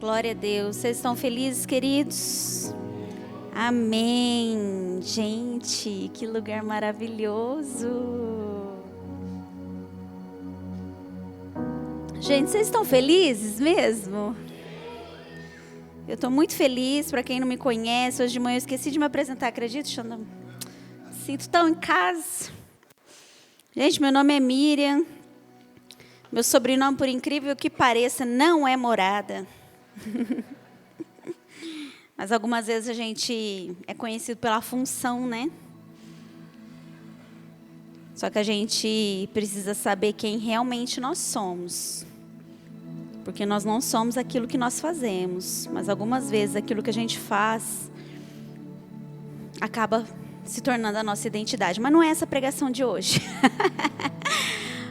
Glória a Deus. Vocês estão felizes, queridos? Amém. Gente, que lugar maravilhoso. Gente, vocês estão felizes mesmo? Eu estou muito feliz. Para quem não me conhece, hoje de manhã eu esqueci de me apresentar, acredita, Xanda? Sinto tão em casa. Gente, meu nome é Miriam. Meu sobrenome, por incrível que pareça, não é Morada. Mas algumas vezes a gente é conhecido pela função, né? Só que a gente precisa saber quem realmente nós somos. Porque nós não somos aquilo que nós fazemos. Mas algumas vezes aquilo que a gente faz acaba se tornando a nossa identidade. Mas não é essa a pregação de hoje.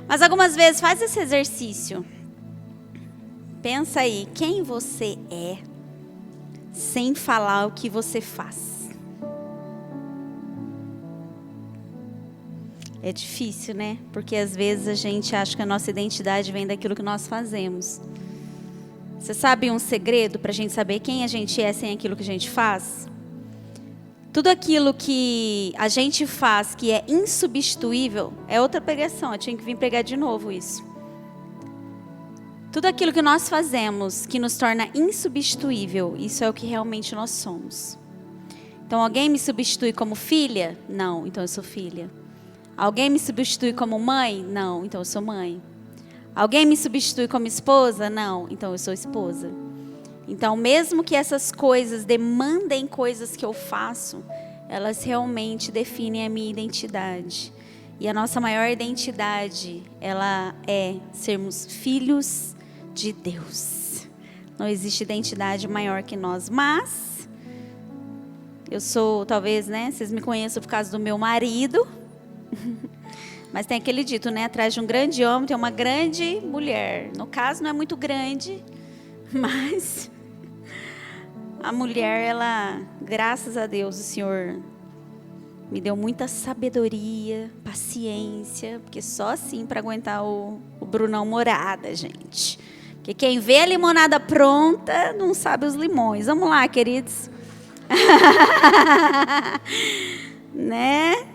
Mas algumas vezes faz esse exercício. Pensa aí, quem você é, sem falar o que você faz. É difícil, né? Porque às vezes a gente acha que a nossa identidade vem daquilo que nós fazemos. Você sabe um segredo para a gente saber quem a gente é sem aquilo que a gente faz? Tudo aquilo que a gente faz que é insubstituível, é outra pregação, eu tinha que vir pregar de novo isso. Tudo aquilo que nós fazemos que nos torna insubstituível, isso é o que realmente nós somos. Então, alguém me substitui como filha? Não, então eu sou filha. Alguém me substitui como mãe? Não, então eu sou mãe. Alguém me substitui como esposa? Não, então eu sou esposa. Então, mesmo que essas coisas demandem coisas que eu faço, elas realmente definem a minha identidade. E a nossa maior identidade, ela é sermos filhos de Deus. Não existe identidade maior que nós. Mas, eu sou, talvez, né, vocês me conheçam por causa do meu marido. Mas tem aquele dito, né, atrás de um grande homem tem uma grande mulher. No caso, não é muito grande, mas a mulher, ela, graças a Deus, o Senhor me deu muita sabedoria, paciência, porque só assim para aguentar o Brunão Morada, gente. Porque quem vê a limonada pronta não sabe os limões. Vamos lá, queridos. Né?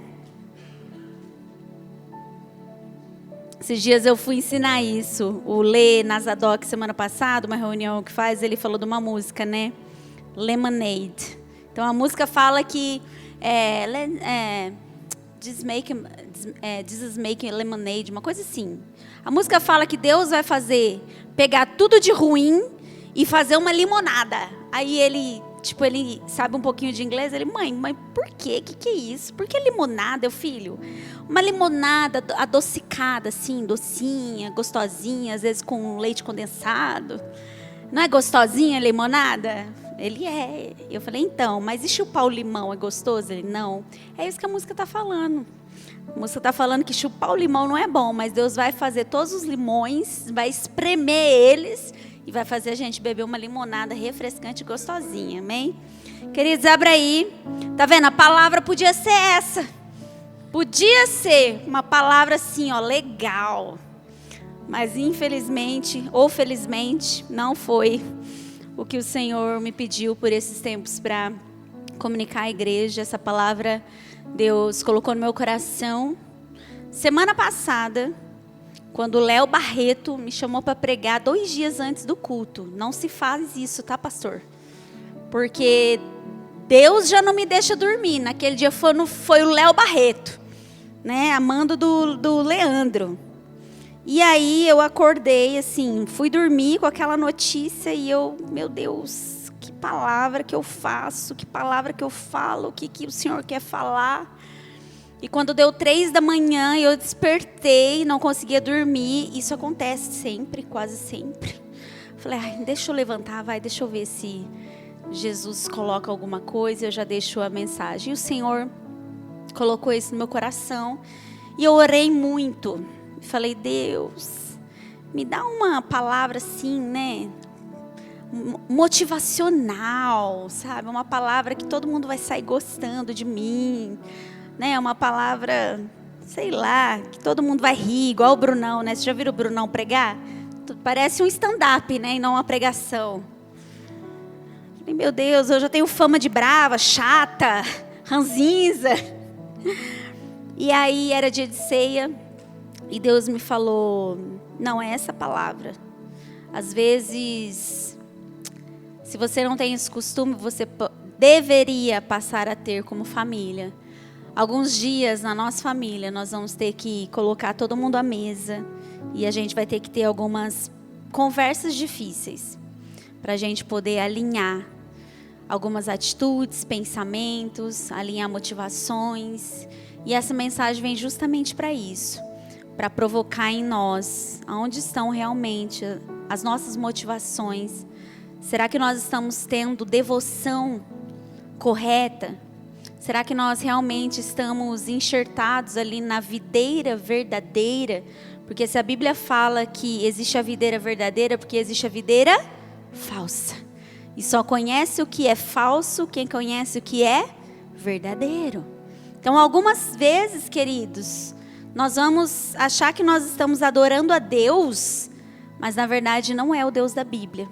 Esses dias eu fui ensinar isso. O Lê Nazadoc, semana passada, uma reunião que faz, ele falou de uma música, né? Lemonade. Então a música fala que Jesus making lemonade, uma coisa assim. A música fala que Deus vai pegar tudo de ruim e fazer uma limonada. Aí ele sabe um pouquinho de inglês, ele, mãe, mas por quê? Que é isso? Por que limonada, meu filho? Uma limonada adocicada, assim, docinha, gostosinha, às vezes com leite condensado. Não é gostosinha a limonada? Ele é. Eu falei, então, mas e chupar o limão é gostoso? Ele, não. É isso que a música está falando. A música está falando que chupar o limão não é bom, mas Deus vai fazer todos os limões, vai espremer eles e vai fazer a gente beber uma limonada refrescante e gostosinha, amém? Queridos, abra aí. Tá vendo? A palavra podia ser essa. Podia ser uma palavra assim, ó, legal. Mas infelizmente, ou felizmente, não foi o que o Senhor me pediu por esses tempos para comunicar à igreja. Essa palavra Deus colocou no meu coração. Semana passada, quando o Léo Barreto me chamou para pregar 2 dias antes do culto. Não se faz isso, tá, pastor? Porque Deus já não me deixa dormir. Naquele dia foi o Léo Barreto, né? Amando do Leandro. E aí eu acordei, assim, fui dormir com aquela notícia e eu, meu Deus, que palavra que eu faço, que palavra que eu falo, o que o Senhor quer falar. E quando deu 3 da manhã, eu despertei, não conseguia dormir. Isso acontece sempre, quase sempre. Falei, deixa eu levantar, deixa eu ver se Jesus coloca alguma coisa, eu já deixo a mensagem. E o Senhor colocou isso no meu coração. E eu orei muito. Falei, Deus, me dá uma palavra assim, né? Motivacional, sabe? Uma palavra que todo mundo vai sair gostando de mim, né? Uma palavra, sei lá, que todo mundo vai rir, igual o Brunão, né? Você já viu o Brunão pregar? Parece um stand-up, né? E não uma pregação. Falei, meu Deus, eu já tenho fama de brava, chata, ranzinza. E aí era dia de ceia e Deus me falou, não é essa palavra. Às vezes, se você não tem esse costume, você deveria passar a ter como família. Alguns dias na nossa família nós vamos ter que colocar todo mundo à mesa e a gente vai ter que ter algumas conversas difíceis para a gente poder alinhar algumas atitudes, pensamentos, alinhar motivações. E essa mensagem vem justamente para isso, para provocar em nós aonde estão realmente as nossas motivações. Será que nós estamos tendo devoção correta? Será que nós realmente estamos enxertados ali na videira verdadeira? Porque se a Bíblia fala que existe a videira verdadeira, porque existe a videira falsa. E só conhece o que é falso quem conhece o que é verdadeiro. Então, algumas vezes, queridos, nós vamos achar que nós estamos adorando a Deus, mas na verdade não é o Deus da Bíblia.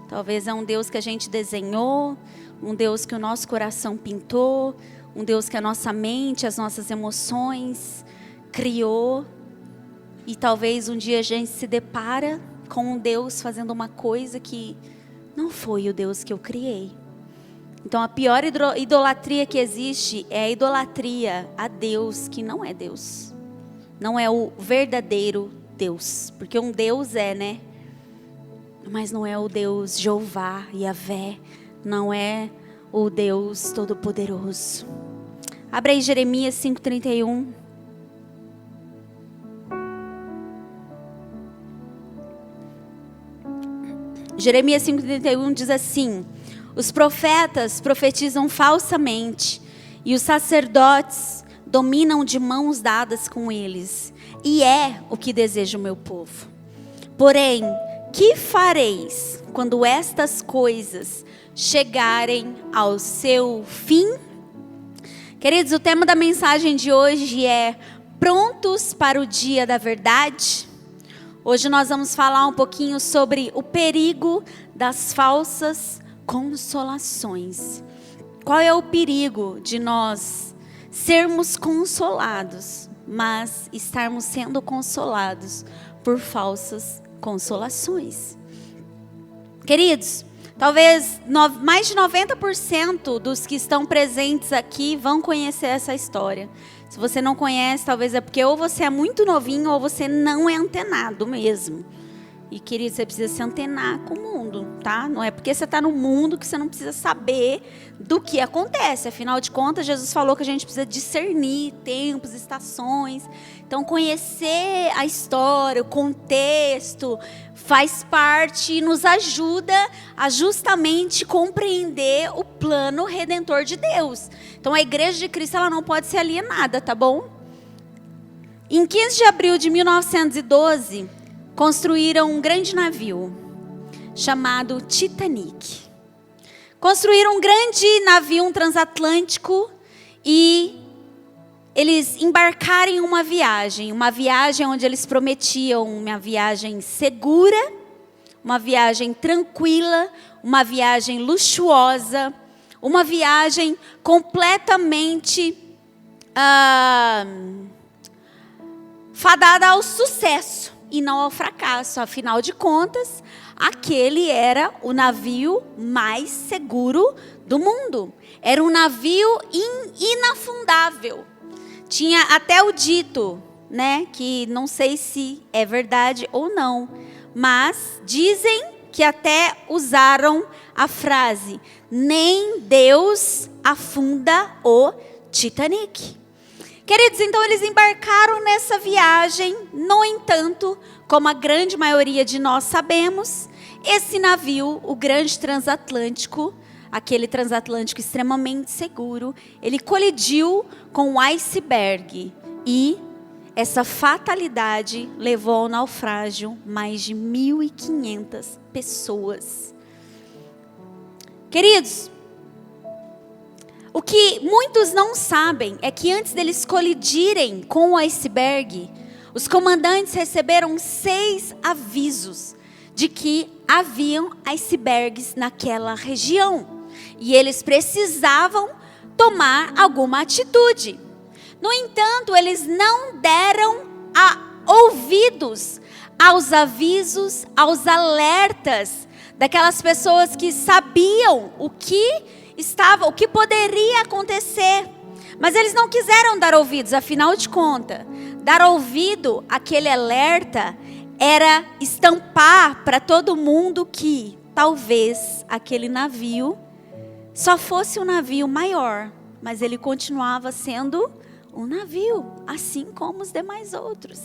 Talvez é um Deus que a gente desenhou, um Deus que o nosso coração pintou, um Deus que a nossa mente, as nossas emoções criou. E talvez um dia a gente se depara com um Deus fazendo uma coisa que não foi o Deus que eu criei. Então a pior idolatria que existe é a idolatria a Deus que não é Deus. Não é o verdadeiro Deus. Porque um Deus é, né? Mas não é o Deus Jeová, Yahvé. Não é o Deus Todo-Poderoso. Abra aí Jeremias 5:31. Jeremias 5:31 diz assim: os profetas profetizam falsamente e os sacerdotes dominam de mãos dadas com eles. E é o que deseja o meu povo. Porém, que fareis quando estas coisas chegarem ao seu fim? Queridos, o tema da mensagem de hoje é prontos para o dia da verdade. Hoje nós vamos falar um pouquinho sobre o perigo das falsas consolações. Qual é o perigo de nós sermos consolados, mas estarmos sendo consolados por falsas consolações? Queridos, talvez mais de 90% dos que estão presentes aqui vão conhecer essa história. Se você não conhece, talvez é porque ou você é muito novinho ou você não é antenado mesmo. E querido, você precisa se antenar com o mundo, tá? Não é porque você está no mundo que você não precisa saber do que acontece. Afinal de contas, Jesus falou que a gente precisa discernir tempos, estações. Então, conhecer a história, o contexto, faz parte e nos ajuda a justamente compreender o plano redentor de Deus. Então, a Igreja de Cristo ela não pode ser alienada, tá bom? Em 15 de abril de 1912... construíram um grande navio chamado Titanic. Construíram um grande navio, um transatlântico, e eles embarcaram em uma viagem onde eles prometiam uma viagem segura, uma viagem tranquila, uma viagem luxuosa, uma viagem completamente fadada ao sucesso e não ao fracasso. Afinal de contas, aquele era o navio mais seguro do mundo. Era um navio inafundável. Tinha até o dito, né, que não sei se é verdade ou não, mas dizem que até usaram a frase: nem Deus afunda o Titanic. Queridos, então eles embarcaram nessa viagem. No entanto, como a grande maioria de nós sabemos, esse navio, o grande transatlântico, aquele transatlântico extremamente seguro, ele colidiu com um iceberg e essa fatalidade levou ao naufrágio mais de 1.500 pessoas. Queridos, o que muitos não sabem é que antes deles colidirem com o iceberg, os comandantes receberam 6 avisos de que haviam icebergs naquela região. E eles precisavam tomar alguma atitude. No entanto, eles não deram ouvidos aos avisos, aos alertas daquelas pessoas que sabiam o que poderia acontecer. Mas eles não quiseram dar ouvidos, afinal de contas, dar ouvido àquele alerta era estampar para todo mundo que talvez aquele navio só fosse um navio maior, mas ele continuava sendo um navio, assim como os demais outros.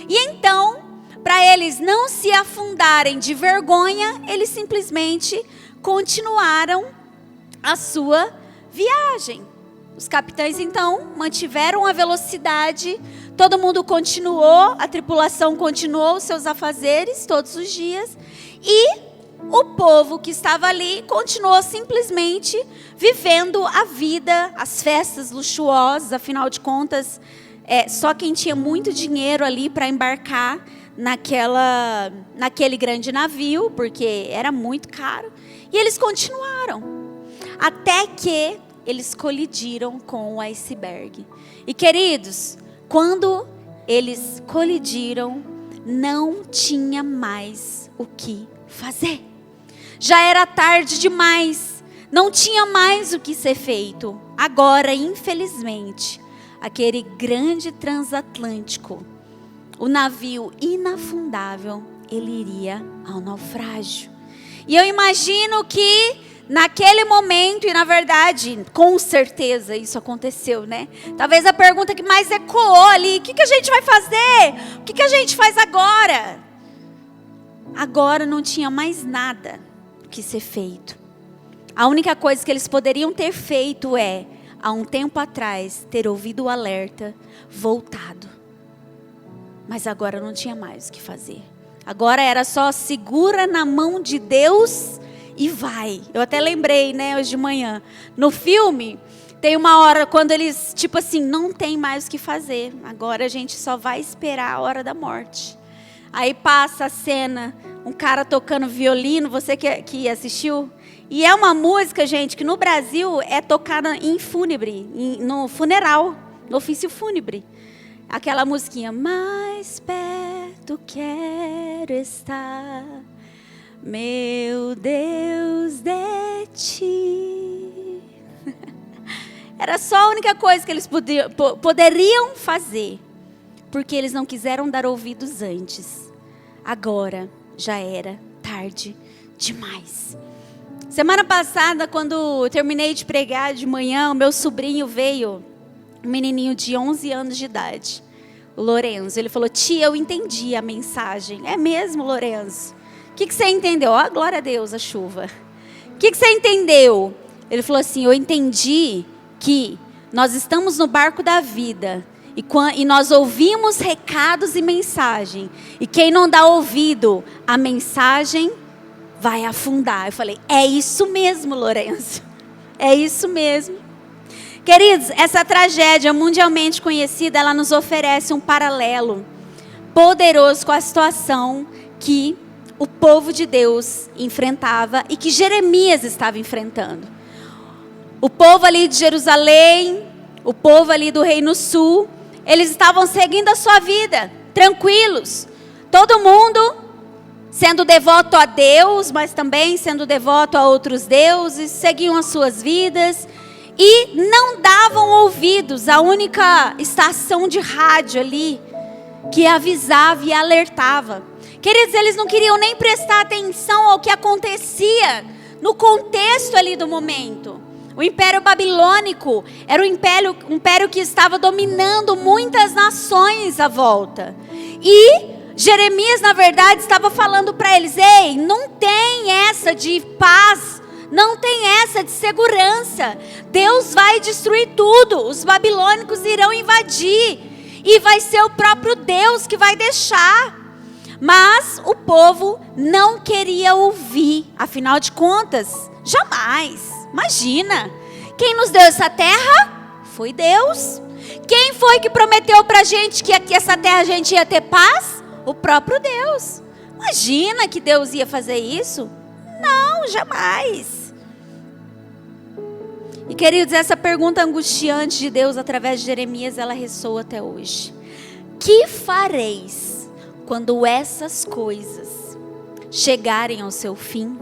E então, para eles não se afundarem de vergonha, eles simplesmente continuaram a sua viagem. Os capitães então mantiveram a velocidade, todo mundo continuou, a tripulação continuou os seus afazeres todos os dias, e o povo que estava ali continuou simplesmente vivendo a vida, as festas luxuosas. Afinal de contas, só quem tinha muito dinheiro ali para embarcar naquele grande navio, porque era muito caro. E eles continuaram, até que eles colidiram com o iceberg. E queridos, quando eles colidiram, não tinha mais o que fazer. Já era tarde demais, não tinha mais o que ser feito. Agora, infelizmente, aquele grande transatlântico, o navio inafundável, ele iria ao naufrágio. E eu imagino que naquele momento, e na verdade, com certeza isso aconteceu, né? Talvez a pergunta que mais ecoou ali, o que a gente vai fazer? O que a gente faz agora? Agora não tinha mais nada que ser feito. A única coisa que eles poderiam ter feito há um tempo atrás, ter ouvido o alerta, voltado. Mas agora não tinha mais o que fazer. Agora era só segura na mão de Deus e vai. Eu até lembrei, né, hoje de manhã. No filme, tem uma hora quando eles, tipo assim, não tem mais o que fazer. Agora a gente só vai esperar a hora da morte. Aí passa a cena, um cara tocando violino, você que assistiu. E é uma música, gente, que no Brasil é tocada em fúnebre, no funeral, no ofício fúnebre. Aquela musiquinha, mais perto quero estar, meu Deus, de ti. Era só a única coisa que eles poderiam fazer, porque eles não quiseram dar ouvidos antes. Agora já era tarde demais. Semana passada, quando eu terminei de pregar de manhã, o meu sobrinho veio, um menininho de 11 anos de idade, o Lourenço. Ele falou, tia, eu entendi a mensagem. É mesmo, Lourenço? O que você entendeu? Ó, glória a Deus, a chuva. O que você entendeu? Ele falou assim, eu entendi que nós estamos no barco da vida e nós ouvimos recados e mensagem. E quem não dá ouvido à mensagem vai afundar. Eu falei, é isso mesmo, Lourenço. É isso mesmo. Queridos, essa tragédia mundialmente conhecida, ela nos oferece um paralelo poderoso com a situação que o povo de Deus enfrentava e que Jeremias estava enfrentando. O povo ali de Jerusalém, o povo ali do Reino Sul, eles estavam seguindo a sua vida, tranquilos. Todo mundo sendo devoto a Deus, mas também sendo devoto a outros deuses, seguiam as suas vidas e não davam ouvidos à única estação de rádio ali que avisava e alertava. Queridos, eles não queriam nem prestar atenção ao que acontecia no contexto ali do momento. O Império Babilônico era um império que estava dominando muitas nações à volta. E Jeremias, na verdade, estava falando para eles, ei, não tem essa de paz, não tem essa de segurança. Deus vai destruir tudo, os babilônicos irão invadir e vai ser o próprio Deus que vai deixar. Mas o povo não queria ouvir, afinal de contas, jamais. Imagina, quem nos deu essa terra foi Deus. Quem foi que prometeu para a gente que aqui essa terra a gente ia ter paz? O próprio Deus. Imagina que Deus ia fazer isso? Não, jamais. E queridos, essa pergunta angustiante de Deus através de Jeremias, ela ressoa até hoje. Que fareis quando essas coisas chegarem ao seu fim?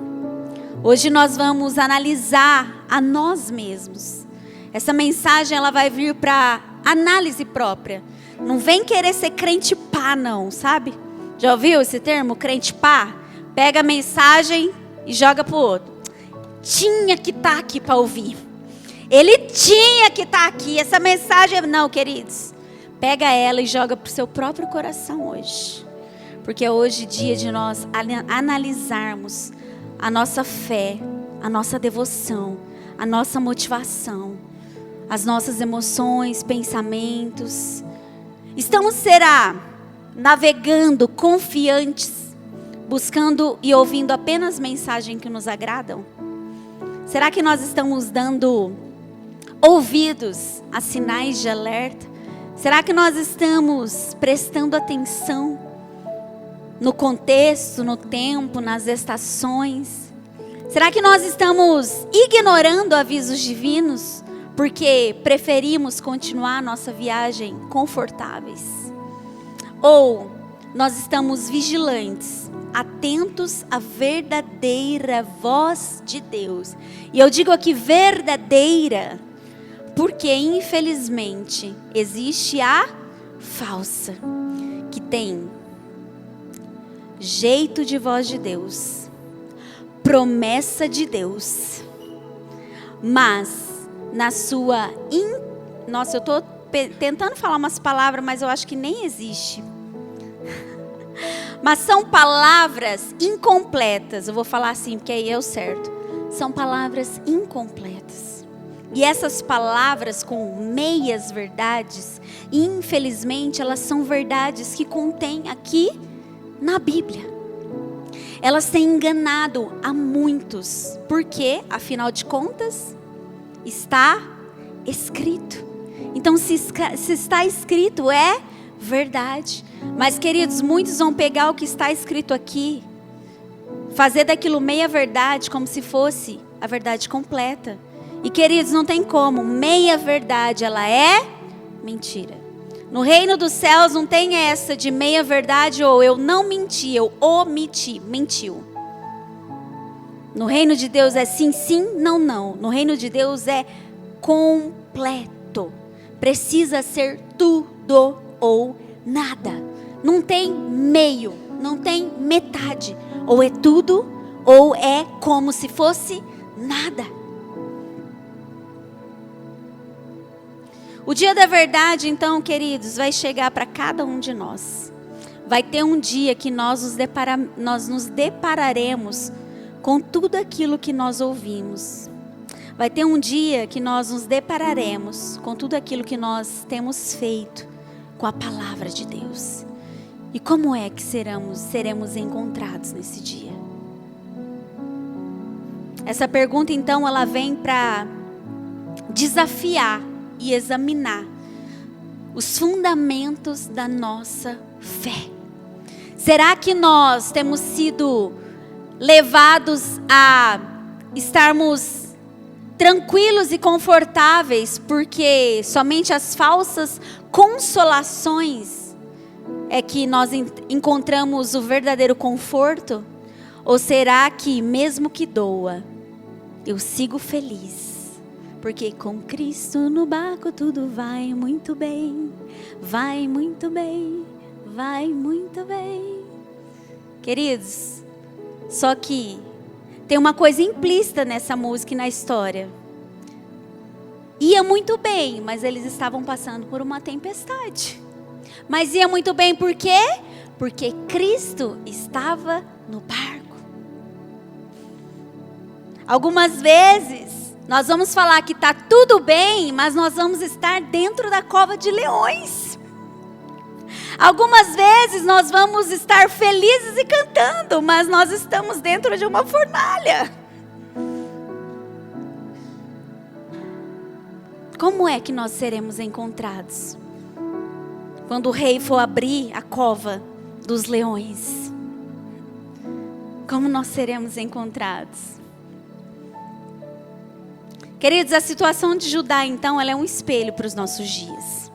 Hoje nós vamos analisar a nós mesmos. Essa mensagem ela vai vir para análise própria. Não vem querer ser crente pá não, sabe? Já ouviu esse termo, crente pá? Pega a mensagem e joga pro outro. Tinha que estar aqui para ouvir. Ele tinha que estar aqui. Essa mensagem, não, queridos. Pega ela e joga pro seu próprio coração hoje. Porque é hoje dia de nós analisarmos a nossa fé, a nossa devoção, a nossa motivação, as nossas emoções, pensamentos. Estamos, será, navegando confiantes, buscando e ouvindo apenas mensagens que nos agradam? Será que nós estamos dando ouvidos a sinais de alerta? Será que nós estamos prestando atenção no contexto, no tempo, nas estações? Será que nós estamos ignorando avisos divinos porque preferimos continuar nossa viagem confortáveis? Ou nós estamos vigilantes, atentos à verdadeira voz de Deus? E eu digo aqui verdadeira, porque infelizmente existe a falsa, que tem jeito de voz de Deus, promessa de Deus, mas na sua nossa, eu estou tentando falar umas palavras, mas eu acho que nem existe. Mas são palavras incompletas. Eu vou falar assim, porque aí é o certo. São palavras incompletas. E essas palavras com meias verdades, infelizmente, elas são verdades que contém aqui na Bíblia. Elas têm enganado a muitos. Porque, afinal de contas, está escrito. Então, se está escrito, é verdade. Mas, queridos, muitos vão pegar o que está escrito aqui, fazer daquilo meia verdade, como se fosse a verdade completa. E, queridos, não tem como. Meia verdade, ela é mentira. No reino dos céus não tem essa de meia verdade ou eu não menti, eu omiti, mentiu. No reino de Deus é sim, sim, não, não. No reino de Deus é completo. Precisa ser tudo ou nada. Não tem meio, não tem metade. Ou é tudo, ou é como se fosse nada. O dia da verdade, então, queridos, vai chegar para cada um de nós. Vai ter um dia que nós nos depararemos com tudo aquilo que nós ouvimos. Vai ter um dia que nós nos depararemos com tudo aquilo que nós temos feito com a palavra de Deus. E como é que seremos encontrados nesse dia? Essa pergunta, então, ela vem para desafiar e examinar os fundamentos da nossa fé. Será que nós temos sido levados a estarmos tranquilos e confortáveis porque somente as falsas consolações é que nós encontramos o verdadeiro conforto? Ou será que mesmo que doa, eu sigo feliz? Porque com Cristo no barco tudo vai muito bem, vai muito bem, vai muito bem. Queridos, só que tem uma coisa implícita nessa música e na história. Ia muito bem, mas eles estavam passando por uma tempestade. Mas ia muito bem por quê? Porque Cristo estava no barco. Algumas vezes nós vamos falar que está tudo bem, mas nós vamos estar dentro da cova de leões. Algumas vezes nós vamos estar felizes e cantando, mas nós estamos dentro de uma fornalha. Como é que nós seremos encontrados quando o rei for abrir a cova dos leões? como nós seremos encontrados? Queridos, a situação de Judá, então, ela é um espelho para os nossos dias.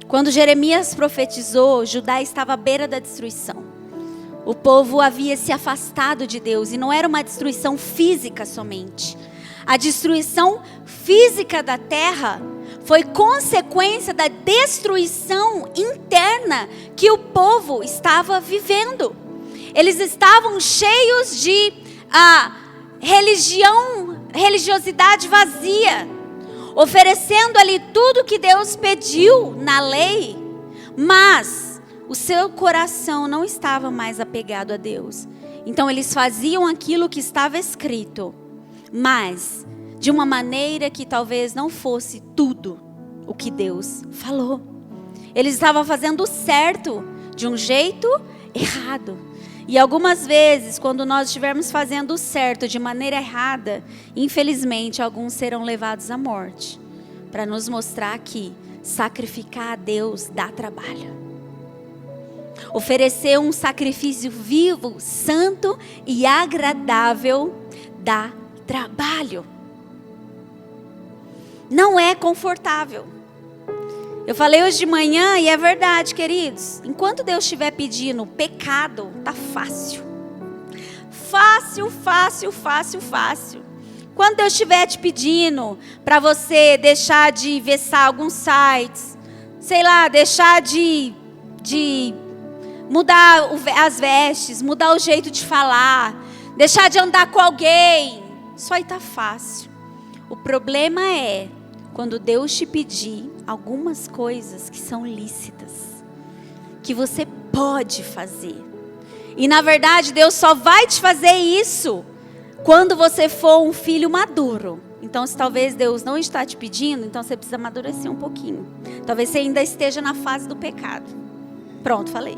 Quando Jeremias profetizou, Judá estava à beira da destruição. O povo havia se afastado de Deus, e não era uma destruição física somente. A destruição física da terra foi consequência da destruição interna que o povo estava vivendo. Eles estavam cheios de religiosidade vazia, oferecendo ali tudo que Deus pediu na lei, mas o seu coração não estava mais apegado a Deus. Então eles faziam aquilo que estava escrito, mas de uma maneira que talvez não fosse tudo o que Deus falou. Eles estavam fazendo o certo de um jeito errado. E algumas vezes, quando nós estivermos fazendo o certo de maneira errada, infelizmente, alguns serão levados à morte. Para nos mostrar que sacrificar a Deus dá trabalho. Oferecer um sacrifício vivo, santo e agradável dá trabalho. Não é confortável. Eu falei hoje de manhã e é verdade, queridos. Enquanto Deus estiver pedindo pecado, tá fácil. Fácil, fácil, fácil, fácil. Quando Deus estiver te pedindo para você deixar de vessar alguns sites, sei lá, deixar de mudar as vestes, mudar o jeito de falar, deixar de andar com alguém, isso aí tá fácil. O problema é quando Deus te pedir algumas coisas que são lícitas, que você pode fazer. E na verdade Deus só vai te fazer isso quando você for um filho maduro. Então, se talvez Deus não está te pedindo, então você precisa amadurecer um pouquinho. Talvez você ainda esteja na fase do pecado. Pronto, falei.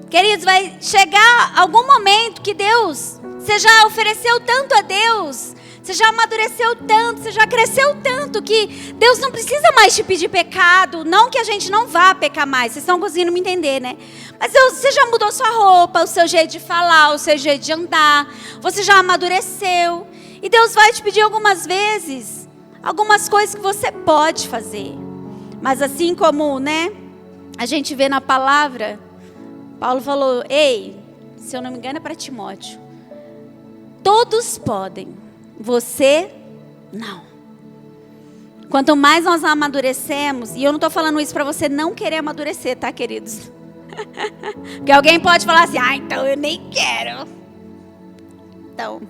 Queridos, vai chegar algum momento que Deus, você já ofereceu tanto a Deus, você já amadureceu tanto, você já cresceu tanto, que Deus não precisa mais te pedir pecado. Não que a gente não vá pecar mais, vocês estão conseguindo me entender, né? Mas você já mudou sua roupa, o seu jeito de falar, o seu jeito de andar, você já amadureceu. E Deus vai te pedir algumas vezes, algumas coisas que você pode fazer. Mas assim como, né, a gente vê na palavra, Paulo falou, ei, se eu não me engano é para Timóteo, todos podem, você não. Quanto mais nós amadurecemos, e eu não estou falando isso para você não querer amadurecer, tá, queridos? Porque alguém pode falar assim, então eu nem quero. Então,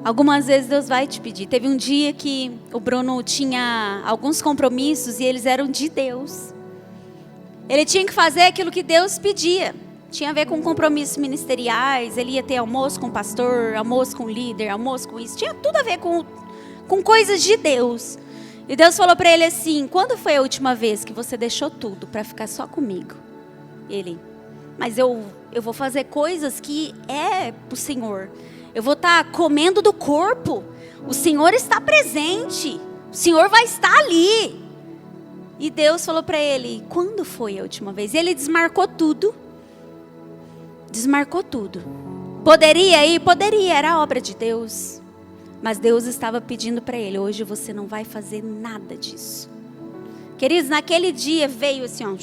algumas vezes Deus vai te pedir. Teve um dia que o Bruno tinha alguns compromissos e eles eram de Deus. Ele tinha que fazer aquilo que Deus pedia. Tinha a ver com compromissos ministeriais. Ele ia ter almoço com o pastor, almoço com o líder, almoço com isso. Tinha tudo a ver com coisas de Deus. E Deus falou para ele assim, quando foi a última vez que você deixou tudo para ficar só comigo? Ele, mas eu vou fazer coisas que é pro Senhor. Eu vou estar comendo do corpo. O Senhor está presente. O Senhor vai estar ali. E Deus falou para ele, quando foi a última vez? E ele desmarcou tudo. Desmarcou tudo. Poderia ir? Poderia, era obra de Deus. Mas Deus estava pedindo para ele, hoje você não vai fazer nada disso. Queridos, naquele dia veio assim, ó,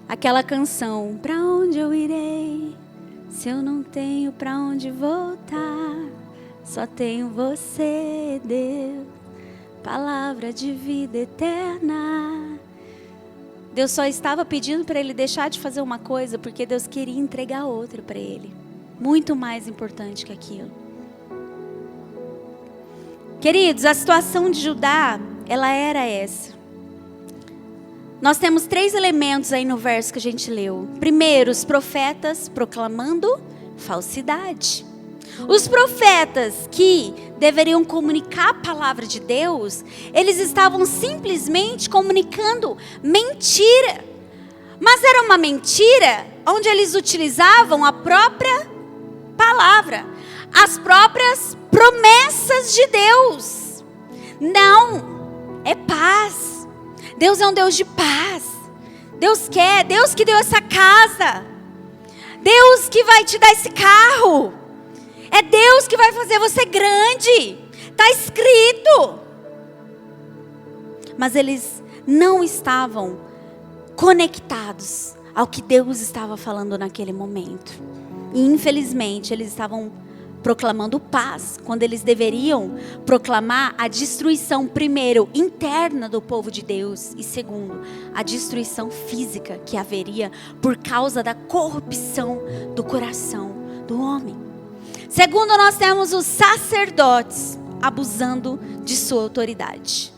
aquela canção, pra onde eu irei, se eu não tenho pra onde voltar, só tenho você, Deus, palavra de vida eterna. Deus só estava pedindo para ele deixar de fazer uma coisa, porque Deus queria entregar outra para ele, muito mais importante que aquilo. Queridos, a situação de Judá, ela era essa. Nós temos 3 elementos aí no verso que a gente leu. Primeiro, os profetas proclamando falsidade. Os profetas que deveriam comunicar a palavra de Deus, eles estavam simplesmente comunicando mentira. Mas era uma mentira onde eles utilizavam a própria palavra, as próprias promessas de Deus. Não é paz, Deus é um Deus de paz. Deus que deu essa casa. Deus que vai te dar esse carro. É Deus que vai fazer você grande. Está escrito. Mas eles não estavam conectados ao que Deus estava falando naquele momento. E infelizmente eles estavam proclamando paz, quando eles deveriam proclamar a destruição, primeiro, interna do povo de Deus, e segundo, a destruição física que haveria por causa da corrupção do coração do homem. Segundo, nós temos os sacerdotes abusando de sua autoridade.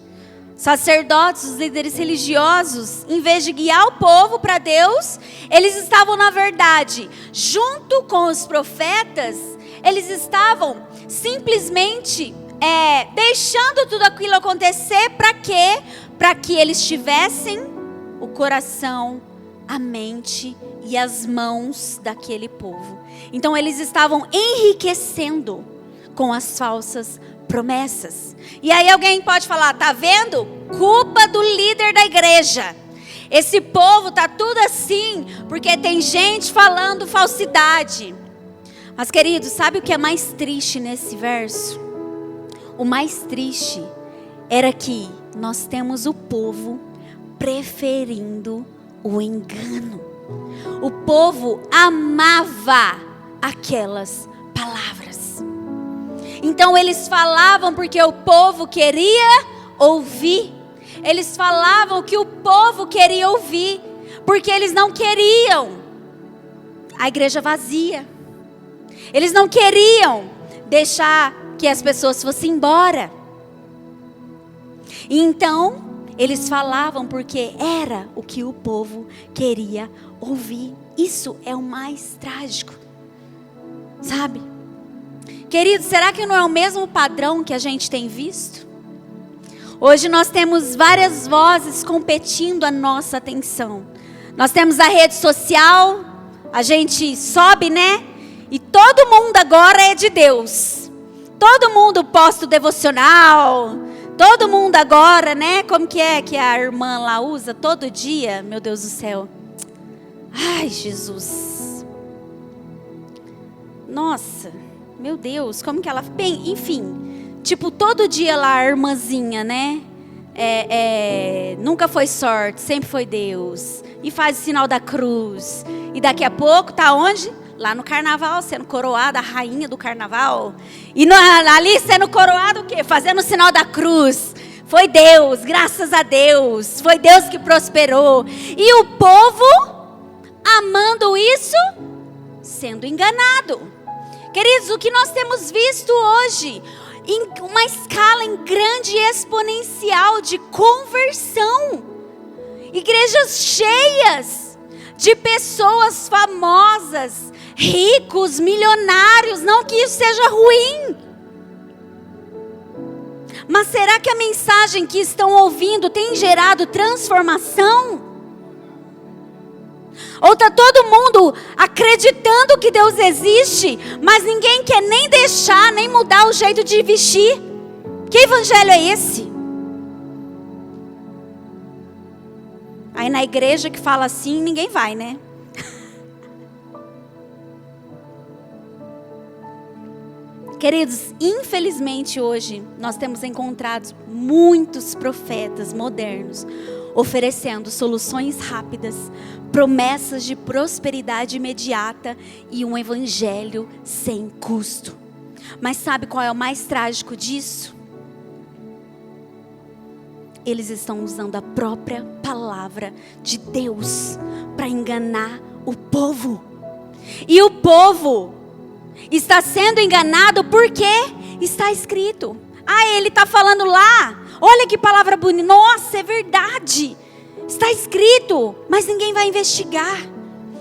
Sacerdotes, os líderes religiosos, em vez de guiar o povo para Deus, eles estavam, na verdade, junto com os profetas, eles estavam simplesmente deixando tudo aquilo acontecer. Para quê? Para que eles tivessem o coração, a mente e as mãos daquele povo. Então eles estavam enriquecendo com as falsas promessas. E aí alguém pode falar, tá vendo? Culpa do líder da igreja. Esse povo tá tudo assim porque tem gente falando falsidade. Mas queridos, sabe o que é mais triste nesse verso? O mais triste era que nós temos o povo preferindo o engano. O povo amava aquelas palavras. Então eles falavam porque o povo queria ouvir. Eles falavam o que o povo queria ouvir, porque eles não queriam a igreja vazia. Eles não queriam deixar que as pessoas fossem embora. E então, eles falavam porque era o que o povo queria ouvir. Isso é o mais trágico. Sabe? Querido, será que não é o mesmo padrão que a gente tem visto? Hoje nós temos várias vozes competindo a nossa atenção. Nós temos a rede social, a gente sobe, né? E todo mundo agora é de Deus. Todo mundo posta o devocional. Todo mundo agora, né? Como que é que a irmã lá usa todo dia? Meu Deus do céu. Ai, Jesus. Nossa, meu Deus, como que ela... Bem, enfim, tipo, todo dia lá a irmãzinha, né? Nunca foi sorte, sempre foi Deus. E faz o sinal da cruz. E daqui a pouco tá onde? Lá no carnaval, sendo coroada, a rainha do carnaval. E ali sendo coroada o quê? Fazendo o sinal da cruz. Foi Deus, graças a Deus. Foi Deus que prosperou. E o povo amando isso, sendo enganado. Queridos, o que nós temos visto hoje, em uma escala em grande e exponencial de conversão. Igrejas cheias de pessoas famosas, ricos, milionários. Não que isso seja ruim, mas será que a mensagem que estão ouvindo tem gerado transformação? Ou está todo mundo acreditando que Deus existe, mas ninguém quer nem deixar, nem mudar o jeito de vestir? Que evangelho é esse? Aí na igreja que fala assim, ninguém vai, né? Queridos, infelizmente hoje nós temos encontrado muitos profetas modernos oferecendo soluções rápidas, promessas de prosperidade imediata e um evangelho sem custo. Mas sabe qual é o mais trágico disso? Eles estão usando a própria palavra de Deus para enganar o povo. E o povo está sendo enganado porque está escrito. Ah, ele está falando lá. Olha que palavra bonita. Nossa, é verdade. Está escrito. Mas ninguém vai investigar.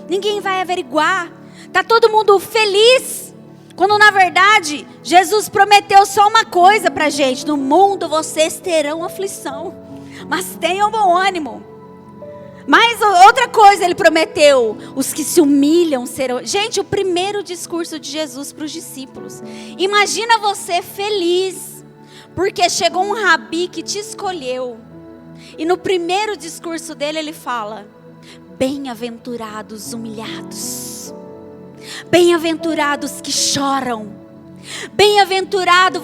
Ninguém vai averiguar. Está todo mundo feliz. Quando na verdade, Jesus prometeu só uma coisa para a gente. No mundo vocês terão aflição. Mas tenham bom ânimo. Mas outra coisa ele prometeu, os que se humilham serão... Gente, o primeiro discurso de Jesus para os discípulos. Imagina você feliz, porque chegou um rabi que te escolheu. E no primeiro discurso dele ele fala: bem-aventurados humilhados, bem-aventurados que choram, bem-aventurado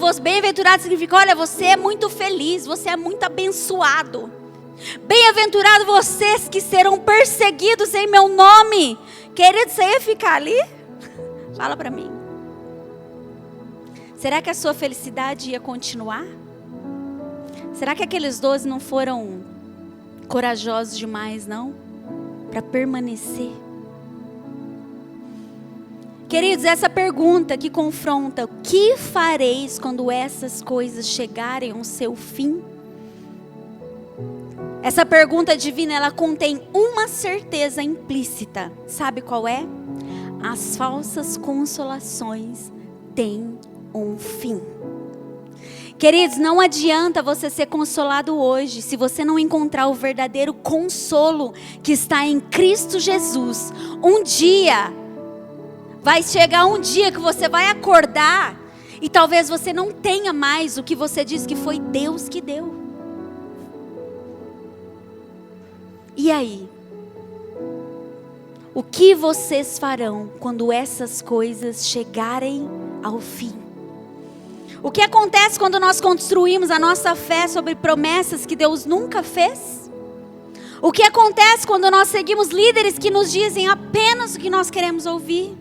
significa, olha, você é muito feliz, você é muito abençoado. Bem-aventurado vocês que serão perseguidos em meu nome. Querido, você ia ficar ali? Fala para mim. Será que a sua felicidade ia continuar? Será que aqueles 12 não foram corajosos demais, não? Para permanecer? Queridos, essa pergunta que confronta: o que fareis quando essas coisas chegarem ao seu fim? Essa pergunta divina, ela contém uma certeza implícita. Sabe qual é? As falsas consolações têm um fim. Queridos, não adianta você ser consolado hoje se você não encontrar o verdadeiro consolo que está em Cristo Jesus. Vai chegar um dia que você vai acordar e talvez você não tenha mais o que você diz que foi Deus que deu. E aí? O que vocês farão quando essas coisas chegarem ao fim? O que acontece quando nós construímos a nossa fé sobre promessas que Deus nunca fez? O que acontece quando nós seguimos líderes que nos dizem apenas o que nós queremos ouvir?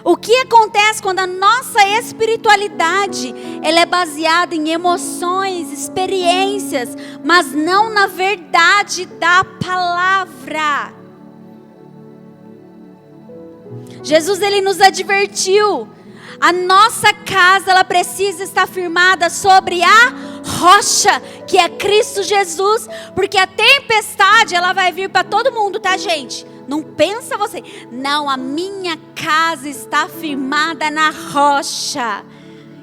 O que acontece quando a nossa espiritualidade ela é baseada em emoções, experiências, mas não na verdade da palavra? Jesus, ele nos advertiu: a nossa casa, ela precisa estar firmada sobre a rocha, que é Cristo Jesus, porque a tempestade, ela vai vir para todo mundo, tá, gente? Não pensa você, não, a minha casa está firmada na rocha.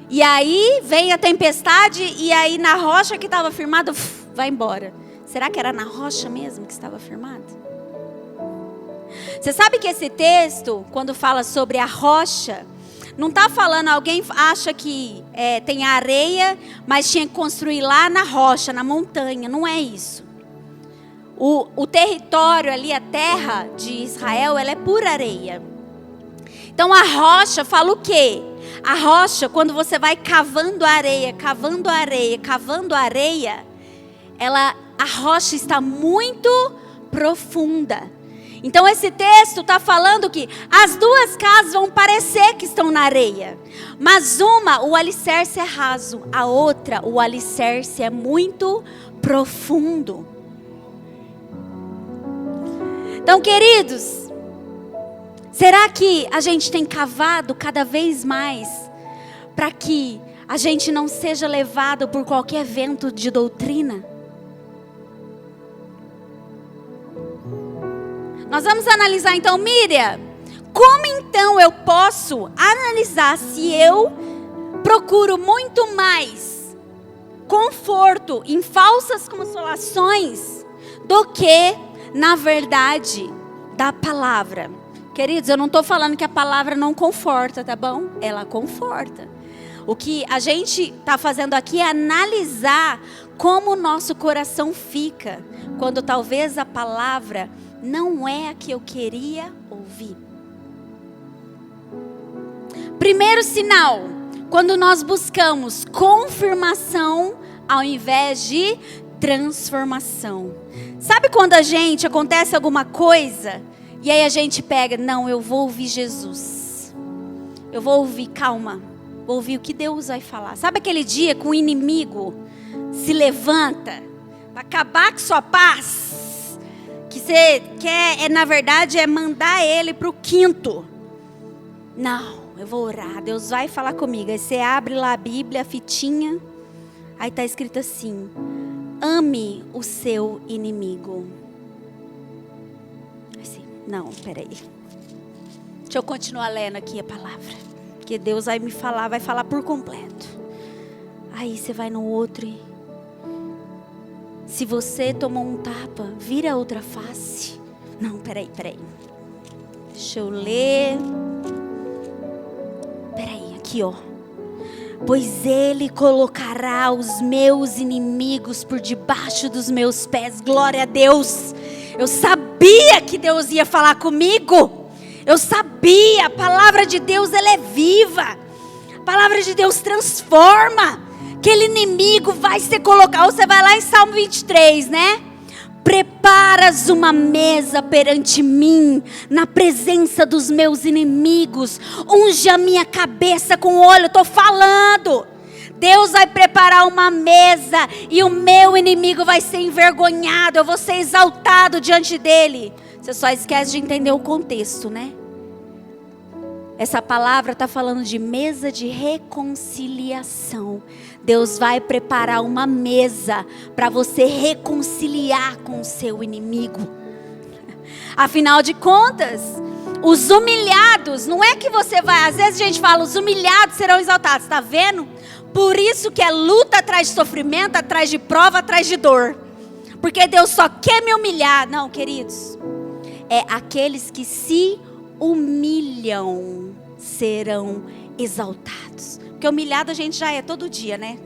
E aí vem a tempestade, e aí na rocha que estava firmada, vai embora. Será que era na rocha mesmo que estava firmada? Você sabe que esse texto, quando fala sobre a rocha, não está falando, alguém acha que tem areia, mas tinha que construir lá na rocha, na montanha. Não é isso. O território ali, a terra de Israel, ela é pura areia. Então a rocha fala o quê? A rocha, quando você vai cavando a areia, cavando a areia, cavando a areia, a rocha está muito profunda. Então esse texto está falando que as duas casas vão parecer que estão na areia, mas uma, o alicerce é raso, a outra, o alicerce é muito profundo. Então, queridos, será que a gente tem cavado cada vez mais para que a gente não seja levado por qualquer vento de doutrina? Nós vamos analisar então, Miriam, como então eu posso analisar se eu procuro muito mais conforto em falsas consolações do que na verdade da palavra? Queridos, eu não estou falando que a palavra não conforta, tá bom? Ela conforta. O que a gente está fazendo aqui é analisar como o nosso coração fica quando talvez a palavra não é a que eu queria ouvir. Primeiro sinal, quando nós buscamos confirmação ao invés de transformação. Sabe quando acontece alguma coisa e aí a gente pega, não, eu vou ouvir Jesus. Eu vou ouvir, calma, vou ouvir o que Deus vai falar. Sabe aquele dia que o inimigo se levanta para acabar com sua paz? Que você quer, na verdade, é mandar ele para o quinto. Não, eu vou orar, Deus vai falar comigo. Aí você abre lá a Bíblia, a fitinha, aí está escrito assim: ame o seu inimigo. Assim, não, peraí. Deixa eu continuar lendo aqui a palavra, porque Deus vai me falar, vai falar por completo. Aí você vai no outro e... se você tomou um tapa, vira a outra face. Não, peraí. Deixa eu ler. Peraí, aqui ó. pois Ele colocará os meus inimigos por debaixo dos meus pés. Glória a Deus. Eu sabia que Deus ia falar comigo. Eu sabia, a palavra de Deus, ela é viva. A palavra de Deus transforma. Aquele inimigo vai ser colocado. Você vai lá em Salmo 23, né? Preparas uma mesa perante mim, na presença dos meus inimigos. Unge a minha cabeça com óleo. Estou falando. Deus vai preparar uma mesa e o meu inimigo vai ser envergonhado. Eu vou ser exaltado diante dele. Você só esquece de entender o contexto, né? Essa palavra está falando de mesa de reconciliação. Deus vai preparar uma mesa para você reconciliar com o seu inimigo. Afinal de contas, os humilhados, não é que você vai, às vezes a gente fala, os humilhados serão exaltados, está vendo? Por isso que é luta atrás de sofrimento, atrás de prova, atrás de dor. Porque Deus só quer me humilhar. Não, queridos, é aqueles que se humilham serão exaltados. Porque humilhado a gente já é todo dia, né?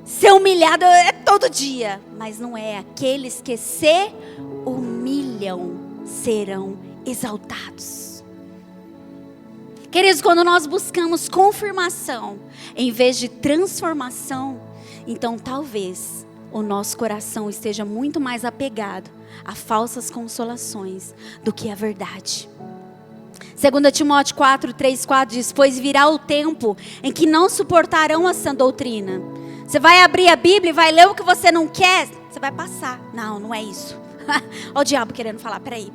Ser humilhado é todo dia. Mas não é. Aqueles que se humilham serão exaltados. Queridos, quando nós buscamos confirmação em vez de transformação, então talvez o nosso coração esteja muito mais apegado a falsas consolações do que a verdade. 2 Timóteo 4, 3, 4 diz: pois virá o tempo em que não suportarão a sã doutrina. Você vai abrir a Bíblia e vai ler o que você não quer, você vai passar. Não, não é isso. Olha o diabo querendo falar, peraí.